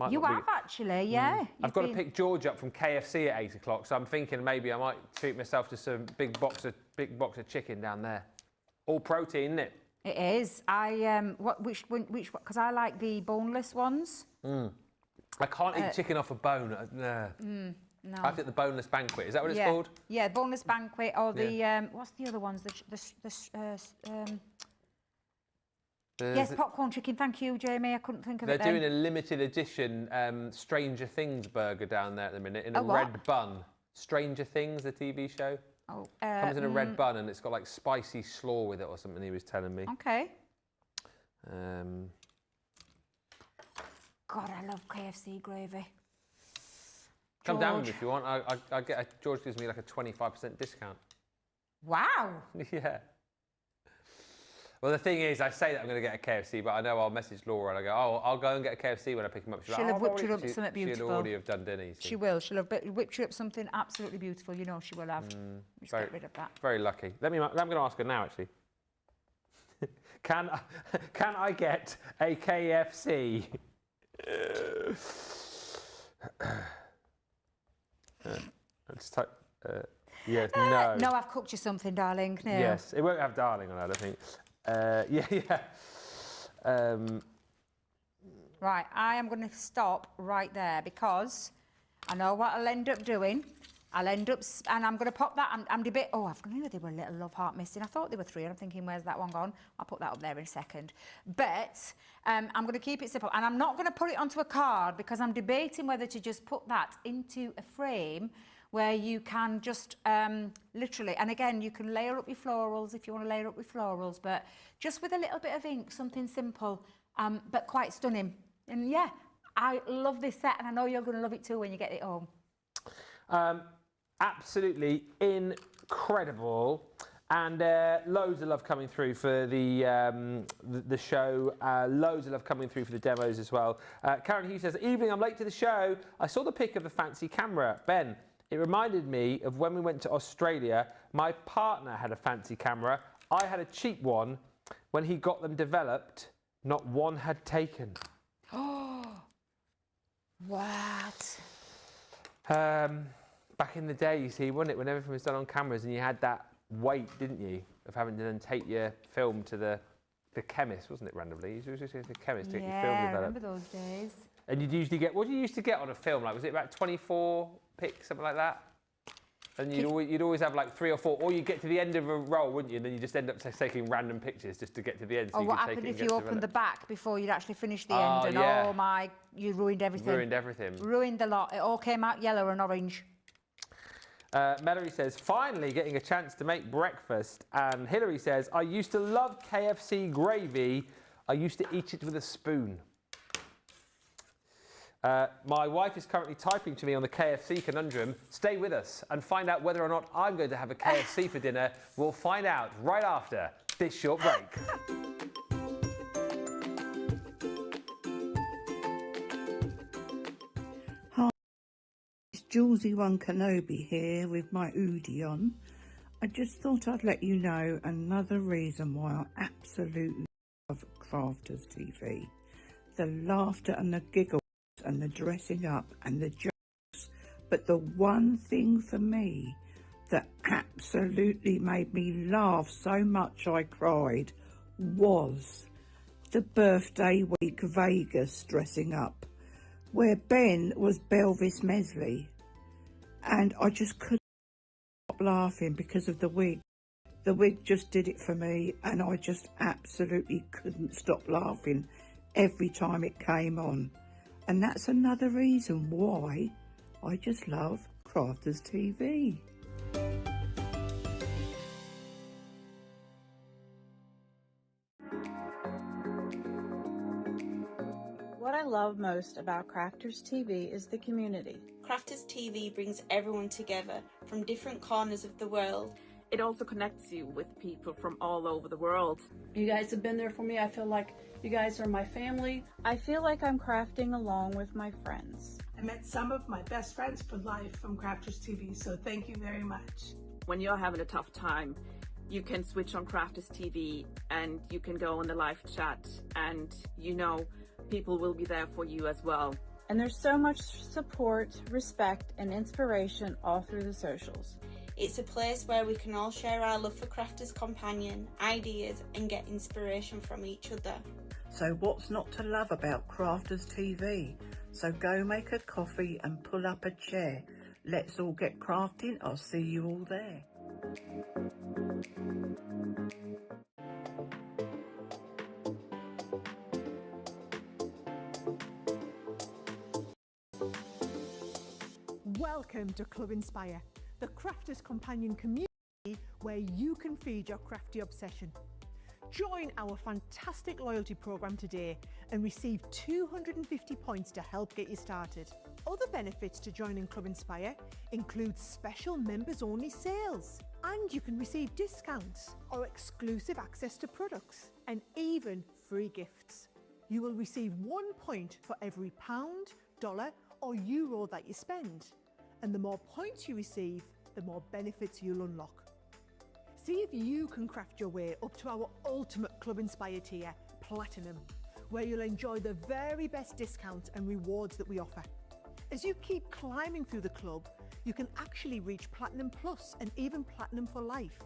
You have actually, yeah. I've got to pick George up from KFC at 8 o'clock, so I'm thinking maybe I might treat myself to some big box of chicken down there. All protein, isn't it? It is. Which because I like the boneless ones. I can't eat chicken off a bone. No. No. I think the boneless banquet. Is that what it's called? Yeah, boneless banquet or the what's the other ones? Yes, popcorn chicken. Thank you, Jamie. I couldn't think of it. They're doing a limited edition Stranger Things burger down there at the minute in a red bun. Stranger Things, the TV show. Oh, comes in a red bun and it's got like spicy slaw with it or something. He was telling me. Okay. God, I love KFC gravy. Come down with me if you want. I get George gives me like a 25% discount. Wow. Yeah. Well, the thing is, I say that I'm going to get a KFC, but I know I'll message Laura and I go, oh, I'll go and get a KFC when I pick him up. She'll have whipped you up something beautiful. She'll already have done dinner. She will. She'll have whipped you up something absolutely beautiful. You know she will have. Just get rid of that. Very lucky. I'm going to ask her now, actually. Can I get a KFC? Let's type. Yes. No. No, I've cooked you something, darling. No. Yes, it won't have darling on it, I think. Yeah. Right, I am going to stop right there because I know what I'll end up doing. I'll end up, and I'm going to pop that. I'm debating. Oh, I knew there were a little love heart missing. I thought there were 3, and I'm thinking, where's that one gone? I'll put that up there in a second. But I'm going to keep it simple, and I'm not going to put it onto a card because I'm debating whether to just put that into a frame where you can just literally, and again, you can layer up your florals if you want to layer up with florals, but just with a little bit of ink, something simple, but quite stunning. And yeah, I love this set, and I know you're going to love it too when you get it home. Absolutely incredible, and loads of love coming through for the show. Loads of love coming through for the demos as well. Karen Hughes says, "Evening, I'm late to the show. I saw the pic of the fancy camera, Ben. It reminded me of when we went to Australia. My partner had a fancy camera. I had a cheap one. When he got them developed, not one had taken." Oh, what? Back in the day, you see, wasn't it, when everything was done on cameras and you had that weight, didn't you, of having to then take your film to the chemist, wasn't it, randomly? You used to go to the chemist to get your film developed. Yeah, I remember those days. And you'd usually get, what did you used to get on a film? Like, was it about 24 pics, something like that? And you'd always have like 3 or 4, or you'd get to the end of a roll, wouldn't you? And then you just end up taking random pictures just to get to the end. So what happened if you opened the back before you'd actually finished the end? And oh my, you ruined everything. Ruined everything. Ruined the lot. It all came out yellow and orange. Mallory says, finally getting a chance to make breakfast. And Hillary says, I used to love KFC gravy. I used to eat it with a spoon. My wife is currently typing to me on the KFC conundrum. Stay with us and find out whether or not I'm going to have a KFC for dinner. We'll find out right after this short break. Hi, it's Julesy One Kenobi here with my hoodie on. I just thought I'd let you know another reason why I absolutely love Crafters TV. The laughter and the giggles and the dressing up and the jokes, but the one thing for me that absolutely made me laugh so much I cried was the birthday week Vegas dressing up, where Ben was Belvis Mesley, and I just couldn't stop laughing because of the wig. The wig just did it for me, and I just absolutely couldn't stop laughing every time it came on. And that's another reason why I just love Crafters TV. What I love most about Crafters TV is the community. Crafters TV brings everyone together from different corners of the world. It also connects you with people from all over the world. You guys have been there for me. I feel like you guys are my family. I feel like I'm crafting along with my friends. I met some of my best friends for life from Crafters TV, so thank you very much. When you're having a tough time, you can switch on Crafters TV and you can go in the live chat and you know people will be there for you as well. And there's so much support, respect, and inspiration all through the socials. It's a place where we can all share our love for Crafters Companion, ideas, and get inspiration from each other. So what's not to love about Crafters TV? So go make a coffee and pull up a chair. Let's all get crafting. I'll see you all there. Welcome to Club Inspire, the Crafters Companion community where you can feed your crafty obsession. Join our fantastic loyalty program today and receive 250 points to help get you started. Other benefits to joining Club Inspire include special members-only sales, and you can receive discounts or exclusive access to products, and even free gifts. You will receive 1 point for every pound, dollar or euro that you spend, and the more points you receive, the more benefits you'll unlock. See if you can craft your way up to our ultimate Club Inspire tier, Platinum, where you'll enjoy the very best discounts and rewards that we offer. As you keep climbing through the club, you can actually reach Platinum Plus and even Platinum for life.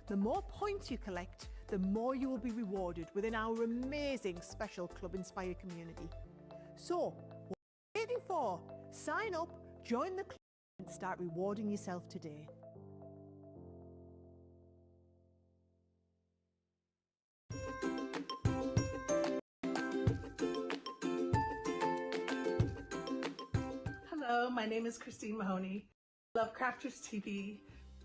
The more points you collect, the more you will be rewarded within our amazing special Club Inspire community. So, what are you waiting for? Sign up, join the club and start rewarding yourself today. Hello, my name is Christine Mahoney. I love Crafters TV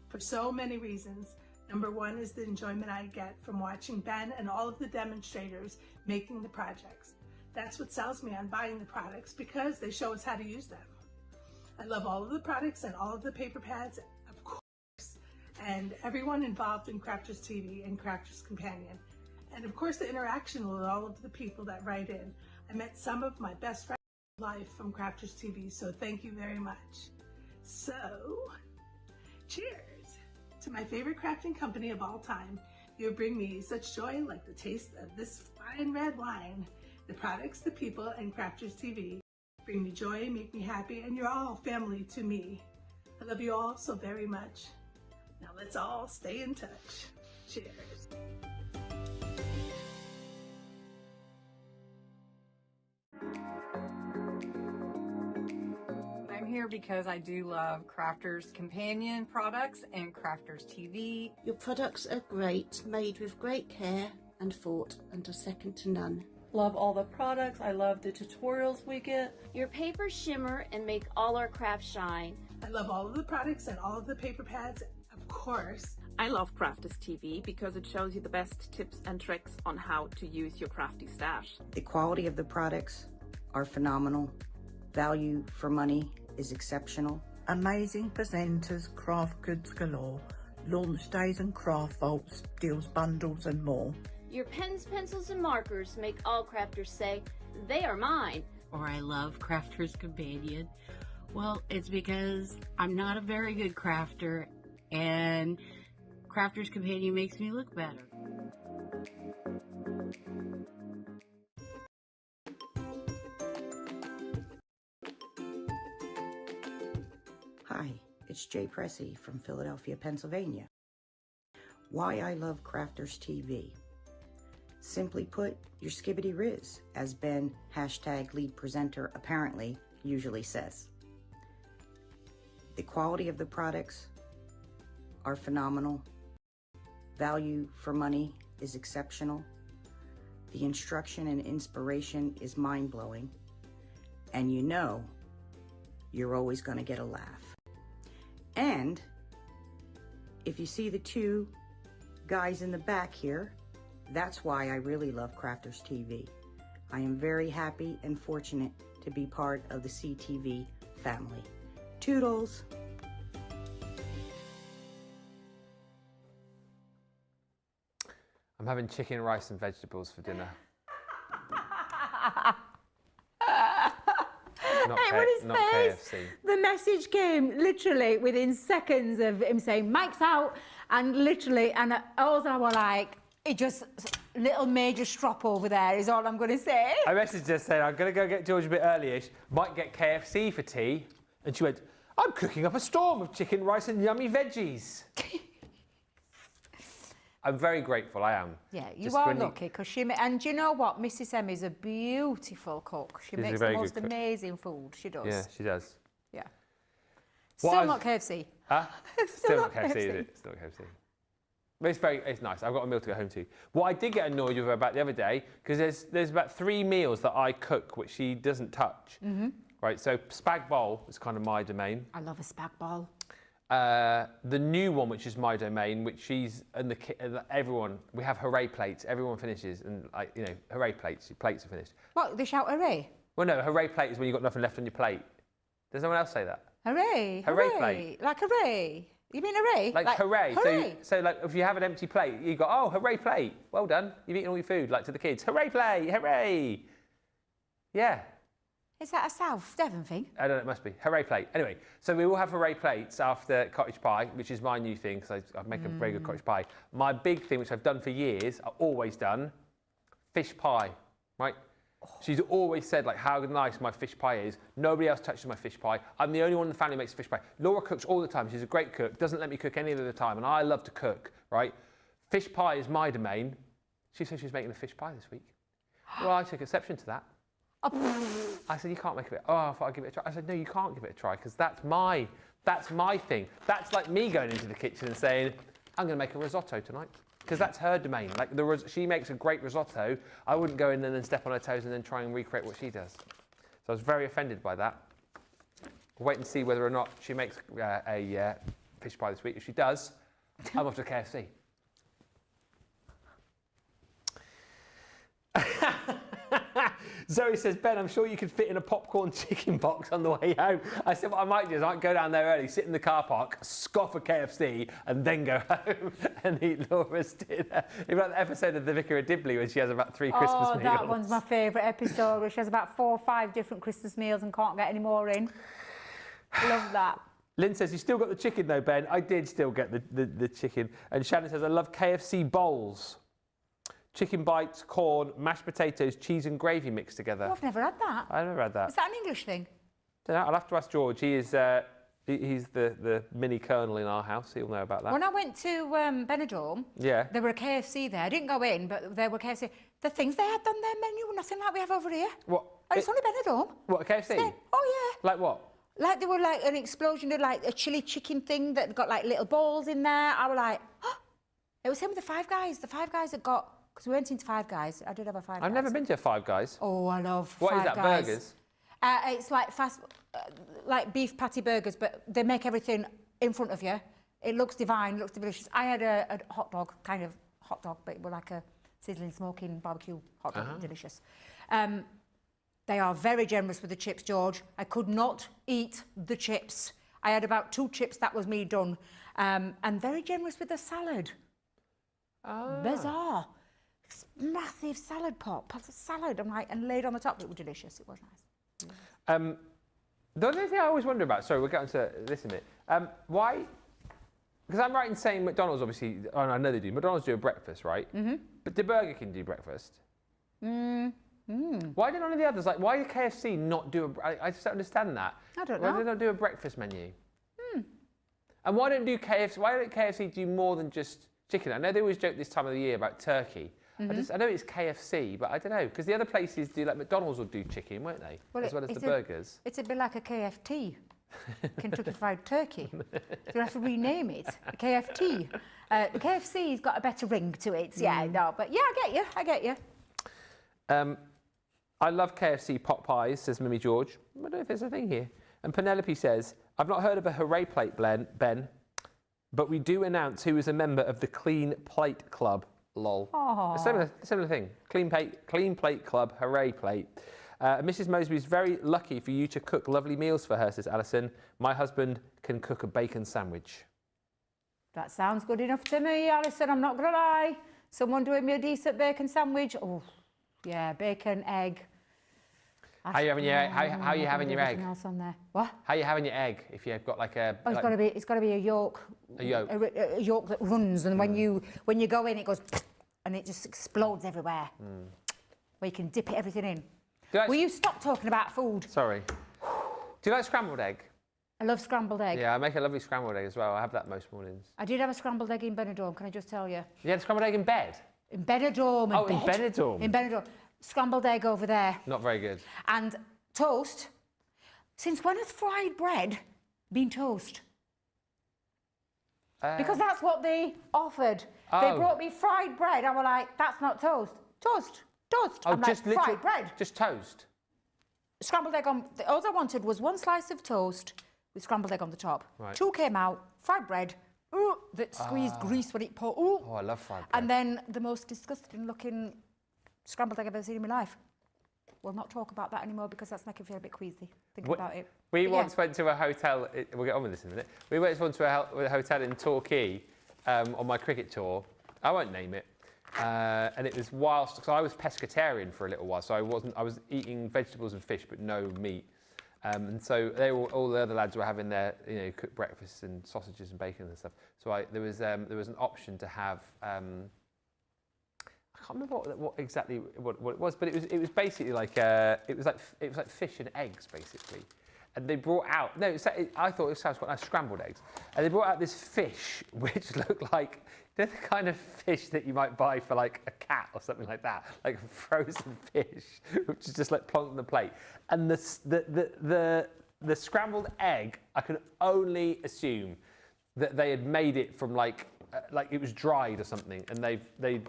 for so many reasons. Number one is the enjoyment I get from watching Ben and all of the demonstrators making the projects. That's what sells me on buying the products, because they show us how to use them. I love all of the products and all of the paper pads, of course, and everyone involved in Crafters TV and Crafters Companion. And of course the interaction with all of the people that write in. I met some of my best friends in life from Crafters TV, so thank you very much. So, cheers to my favorite crafting company of all time. You bring me such joy, like the taste of this fine red wine. The products, the people, and Crafters TV bring me joy, make me happy, and you're all family to me. I love you all so very much. Now let's all stay in touch. Cheers. I'm here because I do love Crafters Companion products and Crafters TV. Your products are great, made with great care and thought, and are second to none. Love all the products. I love the tutorials we get. Your papers shimmer and make all our crafts shine. I love all of the products and all of the paper pads, of course. I love Crafters TV because it shows you the best tips and tricks on how to use your crafty stash. The quality of the products are phenomenal. Value for money is exceptional. Amazing presenters, craft goods galore, launch days and craft vaults, deals bundles and more. Your pens, pencils, and markers make all crafters say, they are mine. Or I love Crafters Companion. Well, it's because I'm not a very good crafter, and Crafters Companion makes me look better. Hi, it's Jay Pressey from Philadelphia, Pennsylvania. Why I love Crafters TV. Simply put, your skibbity riz, as Ben, #lead presenter apparently, usually says. The quality of the products are phenomenal. Value for money is exceptional. The instruction and inspiration is mind-blowing. And you know, you're always going to get a laugh. And if you see the two guys in the back here, that's why I really love Crafters TV. I am very happy and fortunate to be part of the CTV family. Toodles! I'm having chicken, rice and vegetables for dinner. Not KFC. The message came literally within seconds of him saying, Mike's out, and literally, and all I was like, it just, little major strop over there is all I'm going to say. I messaged her saying, I'm going to go get George a bit early-ish, might get KFC for tea. And she went, I'm cooking up a storm of chicken, rice and yummy veggies. I'm very grateful, I am. Yeah, you are lucky, because she, and you know what, Mrs. M is a beautiful cook. She makes the most amazing food, she does. Yeah, she does. Yeah. Still not KFC. Huh? Still not KFC, is it? Still not KFC. But it's nice. I've got a meal to go home to. What I did get annoyed with her about the other day, because there's about 3 meals that I cook which she doesn't touch. Right, so spag bowl is kind of my domain. I love a spag bowl. The new one, which is my domain, which she's and everyone, we have hooray plates. Everyone finishes, and hooray plates. Your plates are finished. What? They shout hooray? Well, no, hooray plate is when you've got nothing left on your plate. Does no one else say that? Hooray! Hooray plate. Like hooray. You mean hooray? Like hooray. Hooray. So like if you have an empty plate, you go, oh, hooray plate. Well done. You've eaten all your food. Like to the kids, hooray plate, hooray. Yeah. Is that a South Devon thing? I don't know, it must be. Hooray plate. Anyway, so we all have hooray plates after cottage pie, which is my new thing, because I make a very good cottage pie. My big thing, which I've done for years, I've always done, fish pie, right? She's always said, like, how nice my fish pie is. Nobody else touches my fish pie. I'm the only one in the family who makes fish pie. Laura cooks all the time. She's a great cook, doesn't let me cook any other time, and I love to cook, right? Fish pie is my domain. She said she was making a fish pie this week. Well, I took exception to that. I said, you can't make it. Oh, I thought I'd give it a try. I said, no, you can't give it a try, because that's my thing. That's like me going into the kitchen and saying, I'm going to make a risotto tonight, because that's her domain. Like she makes a great risotto. I wouldn't go in and then step on her toes and then try and recreate what she does. So I was very offended by that. We'll wait and see whether or not she makes a fish pie this week. If she does, I'm off to KFC. Zoe says, Ben, I'm sure you could fit in a popcorn chicken box on the way home. I said, what I might do is I might go down there early, sit in the car park, scoff a KFC, and then go home and eat Laura's dinner. It's like the episode of The Vicar of Dibley when she has about 3 Christmas meals. That one's my favourite episode, where she has about 4 or 5 different Christmas meals and can't get any more in. Love that. Lynn says, you still got the chicken though, Ben. I did still get the chicken. And Shannon says, I love KFC bowls. Chicken bites, corn, mashed potatoes, cheese and gravy mixed together. Oh, I've never had that. I've never had that. Is that an English thing? Don't know, I'll have to ask George. He's the mini colonel in our house. He'll know about that. When I went to Benidorm, there were a KFC there. I didn't go in, but there were KFC. The things they had on their menu were nothing like we have over here. What? Oh, it's only Benidorm. What, a KFC? Oh, yeah. Like what? Like they were like an explosion of like a chili chicken thing that got like little balls in there. I was like, oh. It was him with the Five Guys. The Five Guys that got... Because we went into Five Guys. I did have a Five Guys. I've never been to a Five Guys. Oh, I love Five Guys. What is that, burgers? It's like like beef patty burgers, but they make everything in front of you. It looks divine, looks delicious. I had a hot dog, kind of hot dog, but it was like a sizzling, smoking barbecue hot dog, delicious. They are very generous with the chips, George. I could not eat the chips. I had about 2 chips, that was me done. And very generous with the salad. Bizarre. Massive salad pot of salad, and laid on the top. It was delicious. It was nice. The other thing I always wonder about, sorry, we'll get onto this in a minute. Why? Because I'm right in saying McDonald's obviously, I know they do. McDonald's do a breakfast, right? But did Burger King do breakfast? Why did none of the others, like, why did KFC not do I just don't understand that. I don't know. Why did they not do a breakfast menu? And why don't KFC do more than just chicken? I know they always joke this time of the year about turkey. I know it's KFC, but I don't know, because the other places do, like McDonald's will do chicken, won't they? Well, as well as the burgers. It's a bit like a KFT, Kentucky Fried Turkey. You have to rename it, KFT. The KFC's got a better ring to it, but yeah, I get you. I love KFC pot pies, says Mimmy George. I don't know if there's a thing here. And Penelope says, I've not heard of a hooray plate, Ben, but we do announce who is a member of the Clean Plate Club. Lol. A similar thing. Clean Plate Club, hooray plate. Mrs. Moseby is very lucky for you to cook lovely meals for her, says Alison. My husband can cook a bacon sandwich. That sounds good enough to me, Alison, I'm not going to lie. Someone doing me a decent bacon sandwich. Oh, yeah, bacon, egg. How are you having your egg? How are you having your egg? Else on there. What? How are you having your egg if you've got like a? Oh, it's got to be a yolk. A yolk. A yolk that runs, and when you go in, it goes, and it just explodes everywhere. Where you can dip everything in. Will you stop talking about food? Sorry. Do you like scrambled egg? I love scrambled egg. Yeah, I make a lovely scrambled egg as well. I have that most mornings. I did have a scrambled egg in Benidorm. Can I just tell you? You had a scrambled egg in bed? In Benidorm. In Benidorm. In Benidorm. Scrambled egg over there. Not very good. And toast. Since when has fried bread bean toast. Because that's what they offered. They brought me fried bread. I was like, that's not toast. Toast. I'm like, fried bread. Just toast? Scrambled egg on... All I wanted was one slice of toast with scrambled egg on the top. Right. 2 came out, fried bread, that squeezed grease when it poured. Oh, I love fried bread. And then the most disgusting looking scrambled egg I've ever seen in my life. We'll not talk about that anymore because that's making me feel a bit queasy thinking about it. We once went to a hotel, we'll get on with this in a minute. We went to a hotel in Torquay on my cricket tour. I won't name it. And it was whilst, because I was pescatarian for a little while, so I was eating vegetables and fish but no meat. And so all the other lads were having their, cooked breakfasts and sausages and bacon and stuff. So there was an option to have, I can't remember what exactly what it was, but it was basically like it was like fish and eggs basically. And they brought out I thought it sounds quite nice, scrambled eggs, and they brought out this fish which looked like the kind of fish that you might buy for like a cat or something like that, like a frozen fish, which is just like plonked on the plate. And the scrambled egg, I can only assume that they had made it from like it was dried or something, and they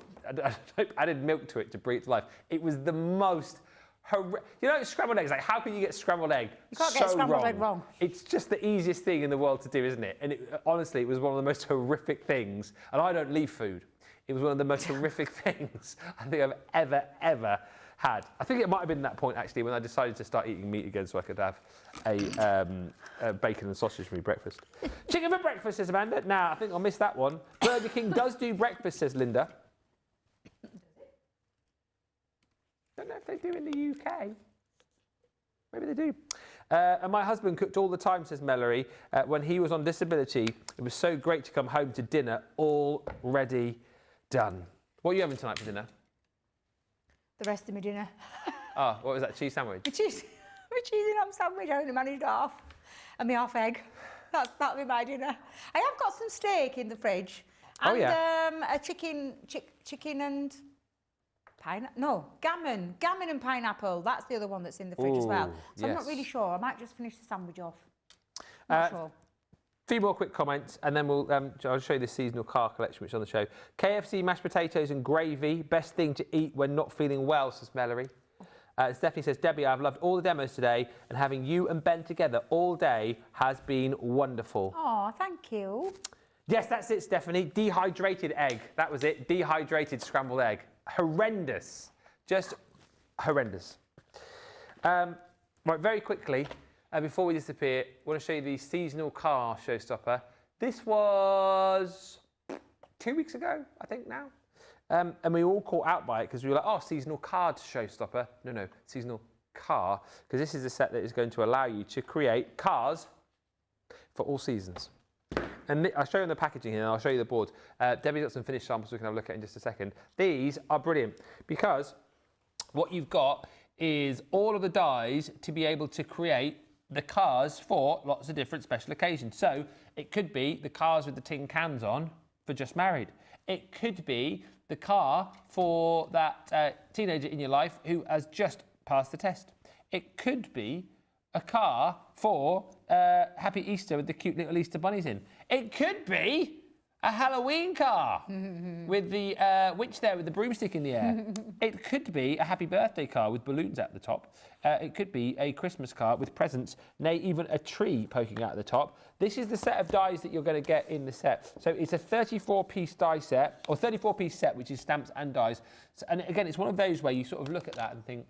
added milk to it to bring it to life. It was the most scrambled eggs, like how can you get scrambled egg You can't get scrambled egg wrong. It's just the easiest thing in the world to do, isn't it? And honestly, it was one of the most horrific things, and I don't leave food. It was one of the most horrific things I think I've ever had. I think it might have been that point actually when I decided to start eating meat again so I could have a bacon and sausage for my breakfast. Chicken for breakfast, says Amanda. Nah, I think I'll miss that one. Burger King does do breakfast, says Linda. Don't know if they do in the UK. Maybe they do. And my husband cooked all the time, says Mallory. When he was on disability, it was so great to come home to dinner already done. What are you having tonight for dinner? The rest of my dinner. Oh, what was that, cheese sandwich? My cheese and ham sandwich, I only managed half. And my half egg. That'll be my dinner. I have got some steak in the fridge. And a chicken and... gammon and pineapple. That's the other one that's in the fridge as well. So I'm not really sure. I might just finish the sandwich off. Not sure. Few more quick comments, and then I'll show you the seasonal car collection, which is on the show. KFC mashed potatoes and gravy, best thing to eat when not feeling well, says Mallory. Stephanie says, Debbie, I've loved all the demos today, and having you and Ben together all day has been wonderful. Oh, thank you. Yes, that's it, Stephanie. Dehydrated egg. That was it. Dehydrated scrambled egg. Horrendous. Just horrendous. Right, very quickly, before we disappear, I want to show you the seasonal car showstopper. This was 2 weeks ago, I think now. And we all caught out by it because we were like, oh, seasonal card showstopper. No, seasonal car, because this is a set that is going to allow you to create cars for all seasons. And I'll show you on the packaging here, and I'll show you the board. Debbie's got some finished samples we can have a look at in just a second. These are brilliant because what you've got is all of the dies to be able to create the cars for lots of different special occasions. So it could be the cars with the tin cans on for Just Married. It could be the car for that teenager in your life who has just passed the test. It could be a car for Happy Easter with the cute little Easter bunnies in. It could be a Halloween car with the witch there with the broomstick in the air. It could be a happy birthday car with balloons at the top. It could be a Christmas car with presents, nay, even a tree poking out at the top. This is the set of dies that you're going to get in the set. So it's a 34-piece die set, or 34-piece set, which is stamps and dies. So, and again, it's one of those where you sort of look at that and think,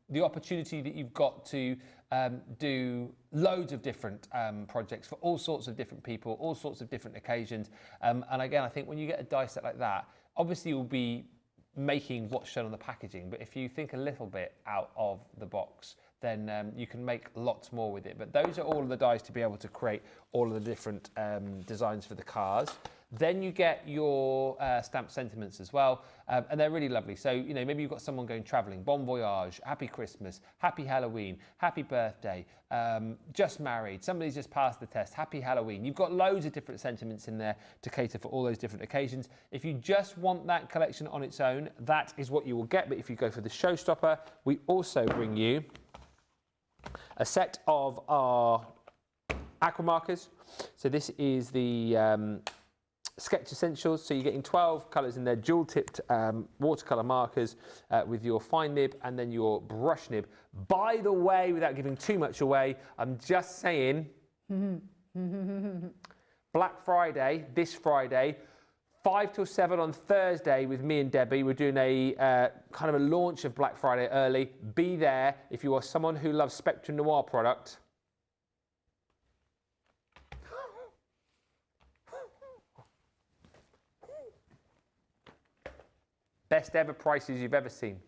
the opportunity that you've got to do loads of different projects for all sorts of different people, all sorts of different occasions. And again, I think when you get a die set like that, obviously you'll be making what's shown on the packaging, but if you think a little bit out of the box, then you can make lots more with it. But those are all of the dies to be able to create all of the different designs for the cars. Then you get your stamped sentiments as well, and they're really lovely. So, you know, maybe you've got someone going travelling, bon voyage, happy Christmas, happy Halloween, happy birthday, just married, somebody's just passed the test, happy Halloween. You've got loads of different sentiments in there to cater for all those different occasions. If you just want that collection on its own, that is what you will get. But if you go for the showstopper, we also bring you a set of our aqua markers. So this is the Sketch Essentials. So you're getting 12 colours in there, dual-tipped watercolour markers with your fine nib and then your brush nib. By the way, without giving too much away, I'm just saying, Black Friday, this Friday, 5 till 7 on Thursday with me and Debbie. We're doing a kind of a launch of Black Friday early. Be there if you are someone who loves Spectrum Noir product. Best ever prices you've ever seen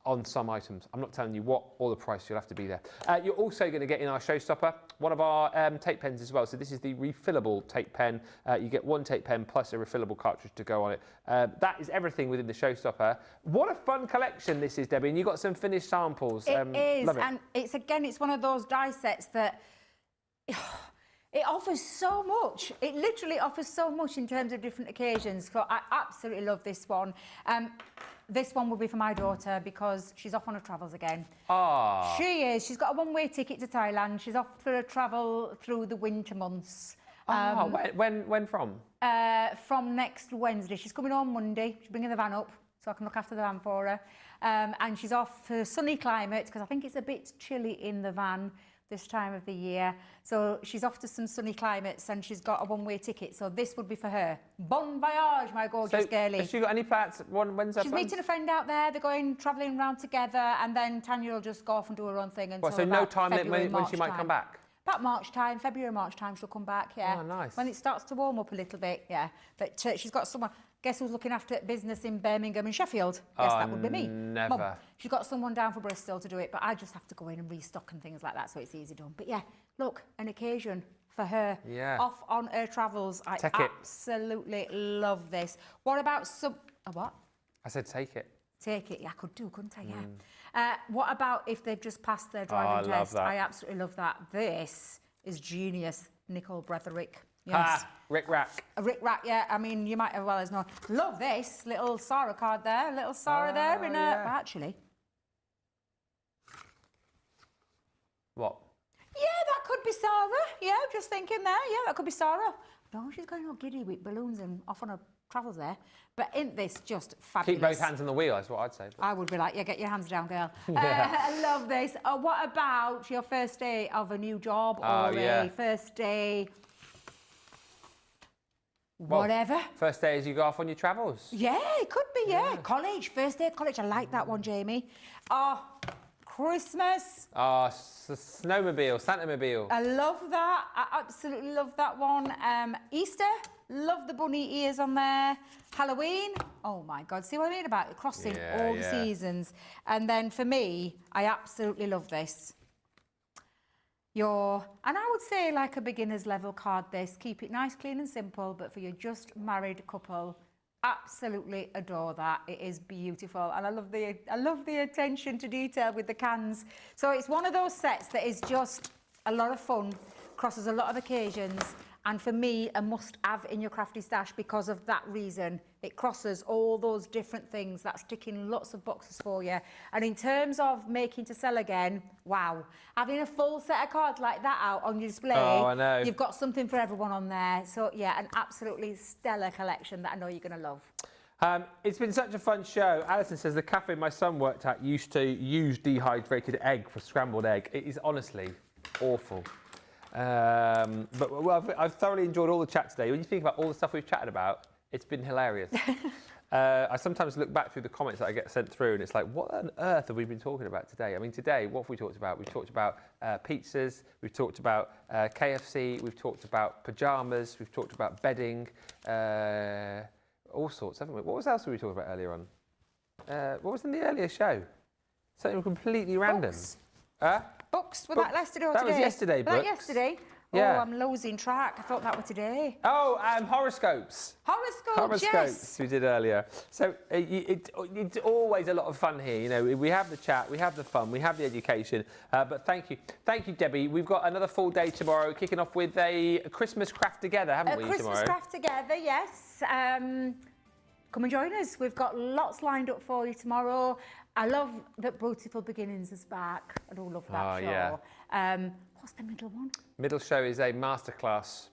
on some items. I'm not telling you what or the price, you'll have to be there. You're also going to get in our showstopper one of our tape pens as well. So this is the refillable tape pen. You get one tape pen plus a refillable cartridge to go on it. That is everything within the showstopper. What a fun collection this is, Debbie, and you've got some finished samples. It is, love it. and it's one of those die sets that it offers so much. It literally offers so much in terms of different occasions. So I absolutely love this one. This one will be for my daughter because she's off on her travels again. Ah. She is. She's got a one-way ticket to Thailand. She's off for a travel through the winter months. When from? From next Wednesday. She's coming home Monday. She's bringing the van up so I can look after the van for her. And she's off for sunny climate because I think it's a bit chilly in the van this time of the year. So she's off to some sunny climates and she's got a one-way ticket. So this would be for her. Bon voyage, my gorgeous girlie. Has she got any plans? When's her She's plans? meeting a friend out there. They're going travelling around together, and then Tanya will just go off and do her own thing until So no about time February, when she might March come time. back? About March time, February, March time, she'll come back, yeah. Oh, nice. When it starts to warm up a little bit, yeah. But she's got someone, guess who's looking after business in Birmingham and Sheffield? Yes, that would be me. Never. Mum, she's got someone down for Bristol to do it, but I just have to go in and restock and things like that, so it's easy done. But yeah, look, an occasion for her. Yeah. Off on her travels. I Take it. absolutely love this. What about some, a what? I said take it. Take it, yeah, I could do, couldn't I? Yeah. What about if they've just passed their driving I love test? that. I absolutely love that. This is genius, Nicole Bretherick. Yes. Ah, Rick Rack. A Rick Rack, yeah. I mean, you might as well as know. Love this little Sarah card there, little Sarah there in a. yeah. Actually. What? Yeah, that could be Sarah. Yeah, just thinking there. Yeah, that could be Sarah. No, she's going all giddy with balloons and off on her travels there. But isn't this just fabulous? Keep both hands on the wheel, that's what I'd say. I would be like, yeah, get your hands down, girl. Yeah. I love this. What about your first day of a new job or yeah. a first day, Well, whatever? First day as you go off on your travels. Yeah, it could be, yeah. College, first day of college. I like that one, Jamie. Oh, Christmas. Snowmobile, Santamobile. I love that. I absolutely love that one. Easter, love the bunny ears on there. Halloween, oh my God, see what I mean about it? Crossing all the seasons. And then for me, I absolutely love this. And I would say like a beginner's level card this. Keep it nice, clean and simple, but for your just married couple, absolutely adore that. It is beautiful, and I love the attention to detail with the cans. So it's one of those sets that is just a lot of fun, crosses a lot of occasions, and for me a must have in your crafty stash because of that reason. It crosses all those different things. That's ticking lots of boxes for you. And in terms of making to sell again, wow, having a full set of cards like that out on your display, I know. You've got something for everyone on there. So yeah, an absolutely stellar collection that I know you're going to love. It's been such a fun show. Alison says the cafe my son worked at used to use dehydrated egg for scrambled egg. It is honestly awful. But I've thoroughly enjoyed all the chat today. When you think about all the stuff we've chatted about, it's been hilarious. I sometimes look back through the comments that I get sent through and it's like, what on earth have we been talking about today? I mean, today, what have we talked about? We've talked about pizzas, we've talked about KFC, we've talked about pyjamas, we've talked about bedding, all sorts, haven't we? What else were we talking about earlier on? What was in the earlier show? Something completely random. Books, was that yesterday or today? That was yesterday, Was that books. yesterday? Yeah. Oh, I'm losing track. I thought that was today. Oh, horoscopes. Horoscopes, yes. We did earlier. So it's always a lot of fun here. You know, we have the chat, we have the fun, we have the education. But thank you, Debbie. We've got another full day tomorrow, kicking off with a Christmas craft together, haven't we? Christmas tomorrow? craft together, yes. Come and join us. We've got lots lined up for you tomorrow. I love that Beautiful Beginnings is back. I do love that show. Yeah. What's the middle one? Middle show is a masterclass.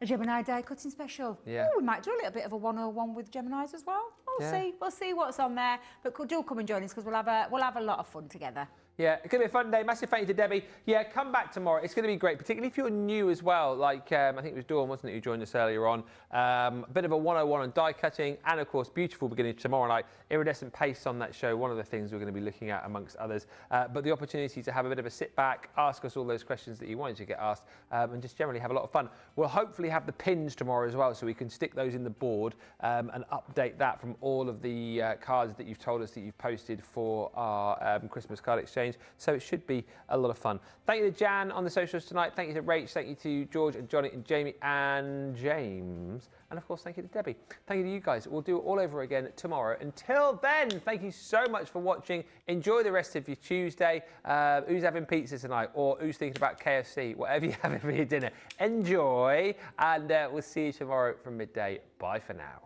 A Gemini die cutting special. Yeah. Ooh, we might do a little bit of a 101 with Geminis as well. We'll see what's on there. But do come and join us because we'll have a lot of fun together. Yeah, it's going to be a fun day. Massive thank you to Debbie. Yeah, come back tomorrow. It's going to be great, particularly if you're new as well. Like, I think it was Dawn, wasn't it, who joined us earlier on. A bit of a 101 on die cutting and, of course, Beautiful Beginnings tomorrow night. Iridescent paste on that show, one of the things we're going to be looking at amongst others. But the opportunity to have a bit of a sit back, ask us all those questions that you wanted to get asked, and just generally have a lot of fun. We'll hopefully have the pins tomorrow as well, so we can stick those in the board and update that from all of the cards that you've told us that you've posted for our Christmas card exchange. So it should be a lot of fun. Thank you to Jan on the socials tonight. Thank you to Rach. Thank you to George and Johnny and Jamie and James. And of course, thank you to Debbie. Thank you to you guys. We'll do it all over again tomorrow. Until then, thank you so much for watching. Enjoy the rest of your Tuesday. Who's having pizza tonight? Or who's thinking about KFC? Whatever you're having for your dinner. Enjoy. And we'll see you tomorrow from midday. Bye for now.